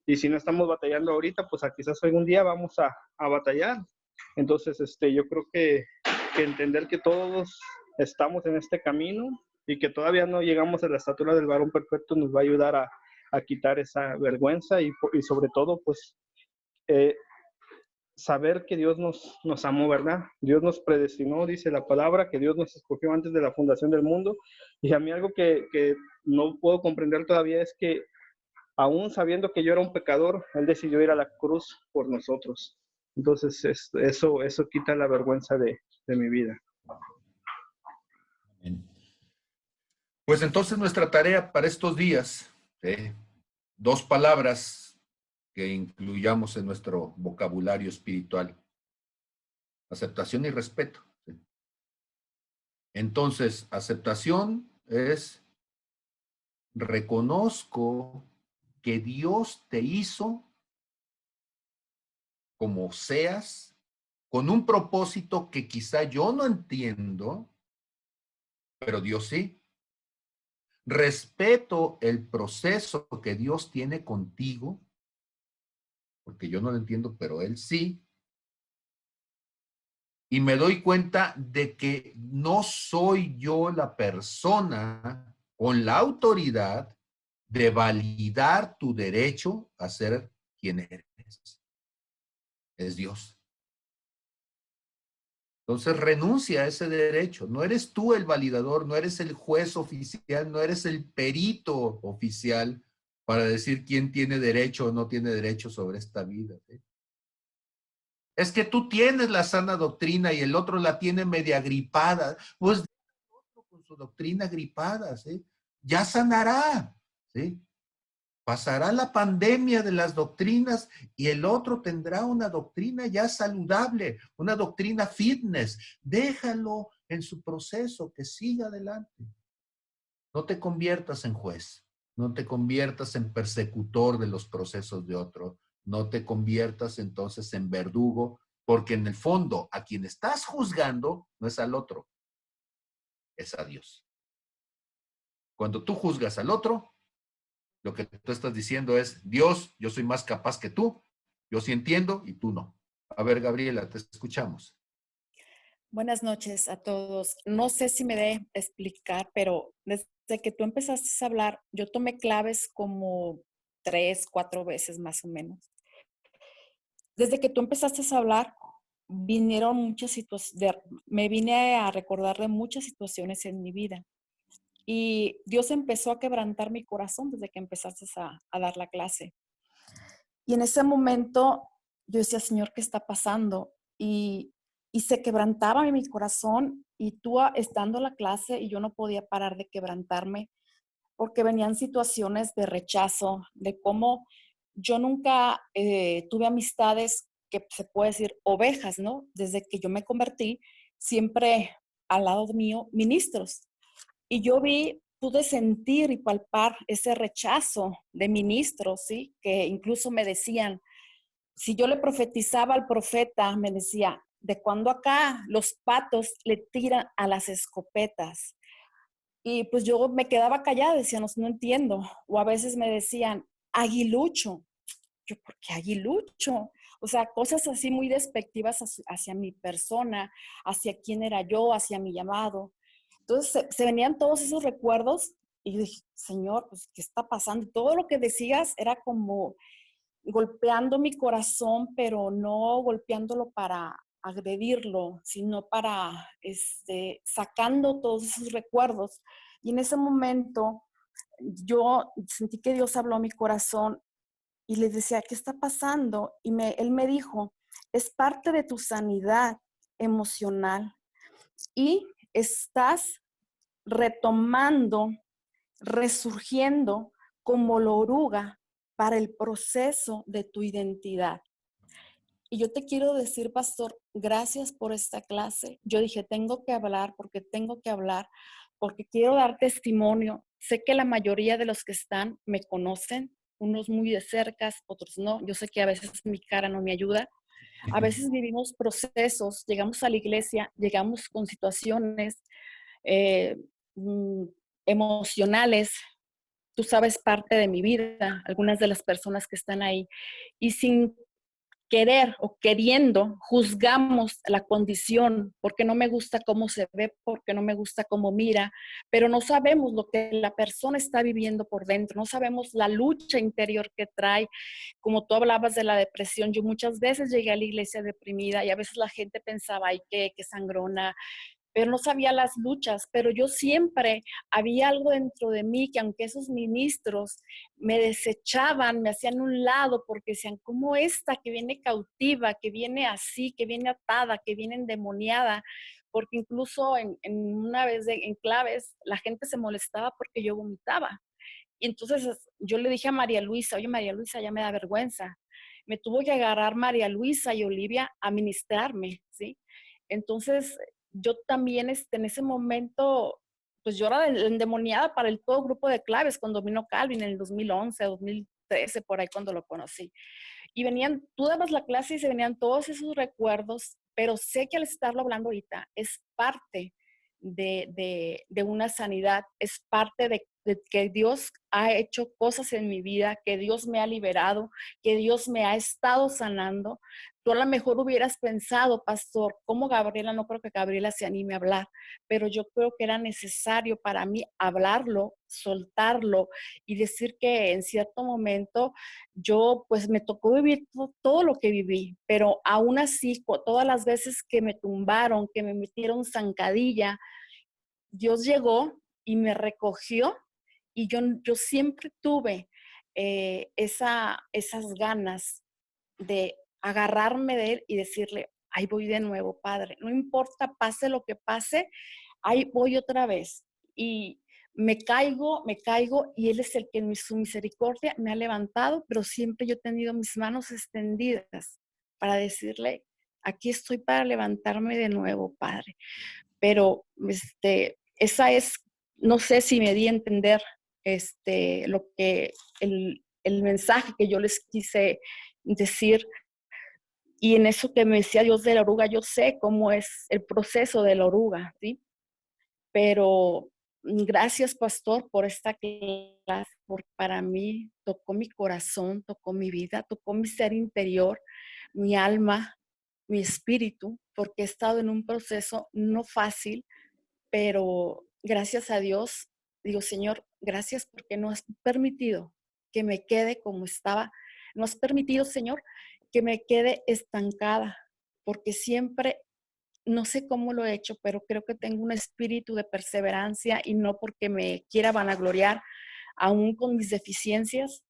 Y si no estamos batallando ahorita, pues quizás algún día vamos a batallar. Entonces, yo creo que entender que todos estamos en este camino y que todavía no llegamos a la estatura del varón perfecto nos va a ayudar a quitar esa vergüenza y sobre todo, pues, saber que Dios nos amó, ¿verdad? Dios nos predestinó, dice la palabra, que Dios nos escogió antes de la fundación del mundo. Y a mí algo que no puedo comprender todavía es que aún sabiendo que yo era un pecador, Él decidió ir a la cruz por nosotros. Entonces, eso quita la vergüenza de mi vida. Pues entonces nuestra tarea para estos días, dos palabras que incluyamos en nuestro vocabulario espiritual: aceptación y respeto. Entonces, aceptación es: reconozco que Dios te hizo como seas, con un propósito que quizá yo no entiendo, pero Dios sí. Respeto el proceso que Dios tiene contigo, porque yo no lo entiendo, pero Él sí. Y me doy cuenta de que no soy yo la persona con la autoridad de validar tu derecho a ser quien eres. Es Dios. Entonces renuncia a ese derecho. No eres tú el validador, no eres el juez oficial, no eres el perito oficial para decir quién tiene derecho o no tiene derecho sobre esta vida. Es que tú tienes la sana doctrina y el otro la tiene media gripada. Pues con su doctrina gripada, ¿sí? Ya sanará, ¿sí? Pasará la pandemia de las doctrinas y el otro tendrá una doctrina ya saludable, una doctrina fitness. Déjalo en su proceso, que siga adelante. No te conviertas en juez, no te conviertas en persecutor de los procesos de otro, no te conviertas entonces en verdugo, porque en el fondo a quien estás juzgando no es al otro, es a Dios. Cuando tú juzgas al otro, lo que tú estás diciendo es: Dios, yo soy más capaz que tú, yo sí entiendo y tú no. A ver, Gabriela, te escuchamos. Buenas noches a todos. No sé si me de explicar, pero desde que tú empezaste a hablar, yo tomé claves como 3, 4 veces más o menos. Desde que tú empezaste a hablar, vinieron muchas situaciones, me vine a recordar de muchas situaciones en mi vida. Y Dios empezó a quebrantar mi corazón desde que empezaste a dar la clase. Y en ese momento yo decía: Señor, ¿qué está pasando? Y se quebrantaba mi corazón y tú estando en la clase y yo no podía parar de quebrantarme porque venían situaciones de rechazo, de cómo yo nunca tuve amistades que se puede decir ovejas, ¿no? Desde que yo me convertí, siempre al lado mío, ministros. Y yo pude sentir y palpar ese rechazo de ministros, ¿sí? Que incluso me decían, si yo le profetizaba al profeta, me decía: ¿de cuándo acá los patos le tiran a las escopetas? Y pues yo me quedaba callada, decía: no, no entiendo. O a veces me decían: aguilucho. Yo, ¿por qué aguilucho? O sea, cosas así muy despectivas hacia mi persona, hacia quién era yo, hacia mi llamado. Entonces se venían todos esos recuerdos y yo dije: Señor, pues, ¿qué está pasando? Y todo lo que decías era como golpeando mi corazón, pero no golpeándolo para agredirlo, sino para sacando todos esos recuerdos. Y en ese momento yo sentí que Dios habló a mi corazón y le decía: ¿qué está pasando? Y él me dijo: es parte de tu sanidad emocional y estás retomando, resurgiendo como la oruga para el proceso de tu identidad. Y yo te quiero decir, pastor, gracias por esta clase. Yo dije: tengo que hablar porque quiero dar testimonio. Sé que la mayoría de los que están me conocen, unos muy de cerca, otros no. Yo sé que a veces mi cara no me ayuda. A veces vivimos procesos, llegamos a la iglesia, llegamos con situaciones eh, mm, emocionales. Tú sabes parte de mi vida, algunas de las personas que están ahí. Y sin querer o queriendo juzgamos la condición, porque no me gusta cómo se ve, porque no me gusta cómo mira, pero no sabemos lo que la persona está viviendo por dentro, no sabemos la lucha interior que trae. Como tú hablabas de la depresión, yo muchas veces llegué a la iglesia deprimida y a veces la gente pensaba, ay, qué sangrona, pero no sabía las luchas, pero yo siempre había algo dentro de mí que aunque esos ministros me desechaban, me hacían un lado porque decían, ¿cómo esta que viene cautiva, que viene así, que viene atada, que viene endemoniada? Porque incluso en una vez en claves, la gente se molestaba porque yo vomitaba. Y entonces yo le dije a María Luisa, oye María Luisa, ya me da vergüenza. Me tuvo que agarrar María Luisa y Olivia a ministrarme, ¿sí? Entonces yo también en ese momento, pues yo era endemoniada para el todo grupo de claves cuando vino Calvin en el 2011, 2013, por ahí cuando lo conocí. Y venían, tú dabas la clase y se venían todos esos recuerdos, pero sé que al estarlo hablando ahorita es parte de una sanidad, es parte de que Dios ha hecho cosas en mi vida, que Dios me ha liberado, que Dios me ha estado sanando. Tú a lo mejor hubieras pensado, pastor, ¿cómo Gabriela? No creo que Gabriela se anime a hablar, pero yo creo que era necesario para mí hablarlo, soltarlo y decir que en cierto momento yo pues me tocó vivir todo lo que viví, pero aún así, todas las veces que me tumbaron, que me metieron zancadilla, Dios llegó y me recogió y yo siempre tuve esas ganas de agarrarme de él y decirle, ahí voy de nuevo, Padre, no importa, pase lo que pase, ahí voy otra vez. Y me caigo y Él es el que en su misericordia me ha levantado, pero siempre yo he tenido mis manos extendidas para decirle, aquí estoy para levantarme de nuevo, Padre. Pero esa es, no sé si me di a entender lo que el mensaje que yo les quise decir. Y en eso que me decía Dios de la oruga, yo sé cómo es el proceso de la oruga, ¿sí? Pero gracias, pastor, por esta clase, porque para mí tocó mi corazón, tocó mi vida, tocó mi ser interior, mi alma, mi espíritu, porque he estado en un proceso no fácil, pero gracias a Dios, digo, Señor, gracias porque no has permitido que me quede como estaba, no has permitido, Señor, que me quede estancada, porque siempre, no sé cómo lo he hecho, pero creo que tengo un espíritu de perseverancia y no porque me quiera vanagloriar, aún con mis deficiencias,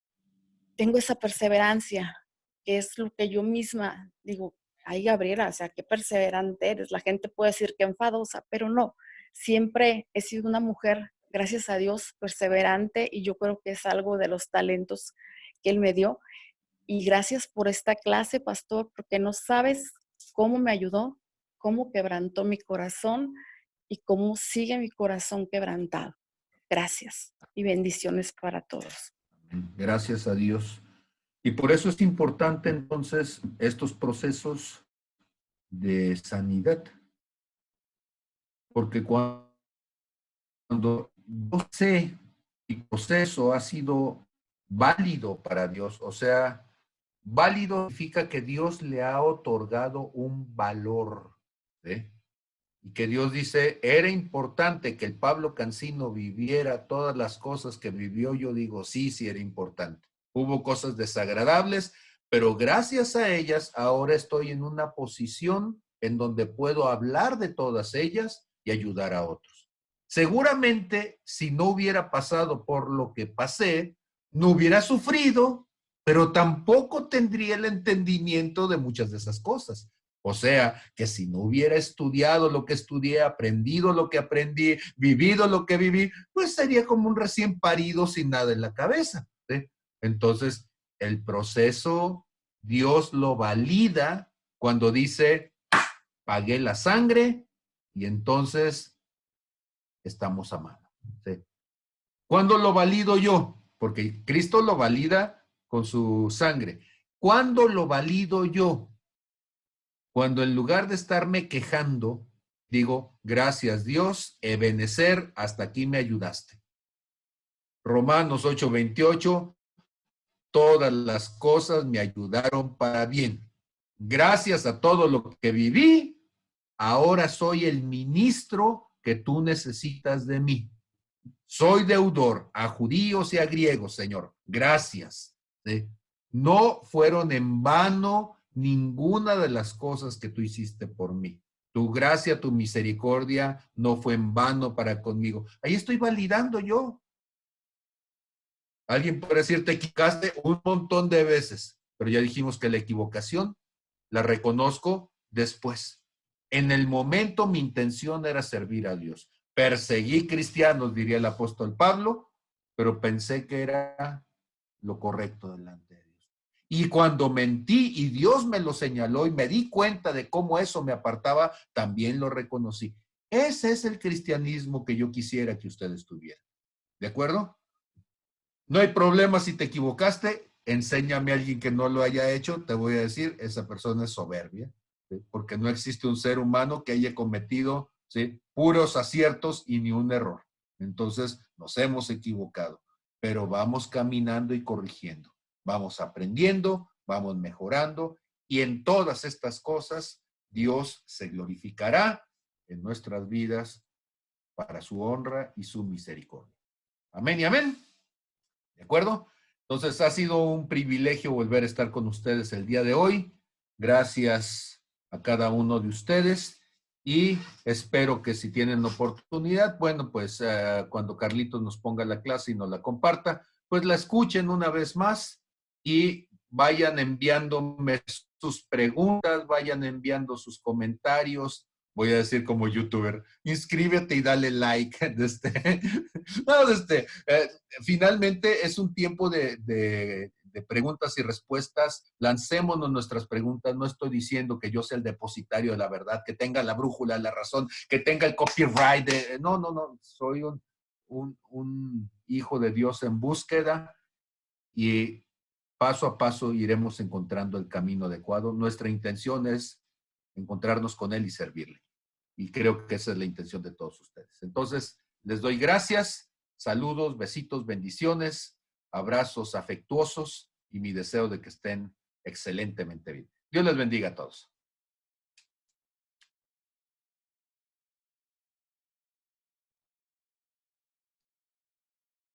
tengo esa perseverancia, que es lo que yo misma digo, ay Gabriela, o sea, qué perseverante eres. La gente puede decir que enfadosa, pero no. Siempre he sido una mujer, gracias a Dios, perseverante y yo creo que es algo de los talentos que Él me dio. Y gracias por esta clase, pastor, porque no sabes cómo me ayudó, cómo quebrantó mi corazón y cómo sigue mi corazón quebrantado. Gracias y bendiciones para todos. Gracias a Dios. Y por eso es importante entonces estos procesos de sanidad. Porque cuando yo sé que el proceso ha sido válido para Dios, o sea, válido significa que Dios le ha otorgado un valor, ¿sí? Y que Dios dice, era importante que el Pablo Cancino viviera todas las cosas que vivió. Yo digo, sí, sí era importante. Hubo cosas desagradables, pero gracias a ellas ahora estoy en una posición en donde puedo hablar de todas ellas y ayudar a otros. Seguramente, si no hubiera pasado por lo que pasé, no hubiera sufrido, pero tampoco tendría el entendimiento de muchas de esas cosas. O sea, que si no hubiera estudiado lo que estudié, aprendido lo que aprendí, vivido lo que viví, pues sería como un recién parido sin nada en la cabeza, ¿sí? Entonces, el proceso, Dios lo valida cuando dice, pagué la sangre y entonces estamos a mano, ¿sí? ¿Cuándo lo valido yo? Porque Cristo lo valida con su sangre. ¿Cuándo lo valido yo? Cuando en lugar de estarme quejando, digo, gracias Dios, Ebenezer, hasta aquí me ayudaste. Romanos 8:28, todas las cosas me ayudaron para bien. Gracias a todo lo que viví, ahora soy el ministro que tú necesitas de mí. Soy deudor a judíos y a griegos, Señor. Gracias. ¿Sí? No fueron en vano ninguna de las cosas que tú hiciste por mí. Tu gracia, tu misericordia no fue en vano para conmigo. Ahí estoy validando yo. Alguien puede decir, te equivocaste un montón de veces, pero ya dijimos que la equivocación la reconozco después. En el momento mi intención era servir a Dios. Perseguí cristianos, diría el apóstol Pablo, pero pensé que era lo correcto delante de Dios. Y cuando mentí y Dios me lo señaló y me di cuenta de cómo eso me apartaba, también lo reconocí. Ese es el cristianismo que yo quisiera que ustedes tuvieran. ¿De acuerdo? No hay problema si te equivocaste, enséñame a alguien que no lo haya hecho, te voy a decir, esa persona es soberbia, ¿sí? Porque no existe un ser humano que haya cometido, ¿sí?, puros aciertos y ni un error. Entonces, nos hemos equivocado, pero vamos caminando y corrigiendo, vamos aprendiendo, vamos mejorando, y en todas estas cosas, Dios se glorificará en nuestras vidas para su honra y su misericordia. Amén y amén. ¿De acuerdo? Entonces, ha sido un privilegio volver a estar con ustedes el día de hoy. Gracias a cada uno de ustedes y espero que si tienen oportunidad, bueno, pues cuando Carlitos nos ponga la clase y nos la comparta, pues la escuchen una vez más y vayan enviándome sus preguntas, vayan enviando sus comentarios. Voy a decir como youtuber, inscríbete y dale like. Finalmente es un tiempo de preguntas y respuestas. Lancémonos nuestras preguntas. No estoy diciendo que yo sea el depositario de la verdad, que tenga la brújula, la razón, que tenga el copyright. No. Soy un hijo de Dios en búsqueda y paso a paso iremos encontrando el camino adecuado. Nuestra intención es encontrarnos con Él y servirle. Y creo que esa es la intención de todos ustedes. Entonces, les doy gracias, saludos, besitos, bendiciones, abrazos afectuosos y mi deseo de que estén excelentemente bien. Dios les bendiga a todos.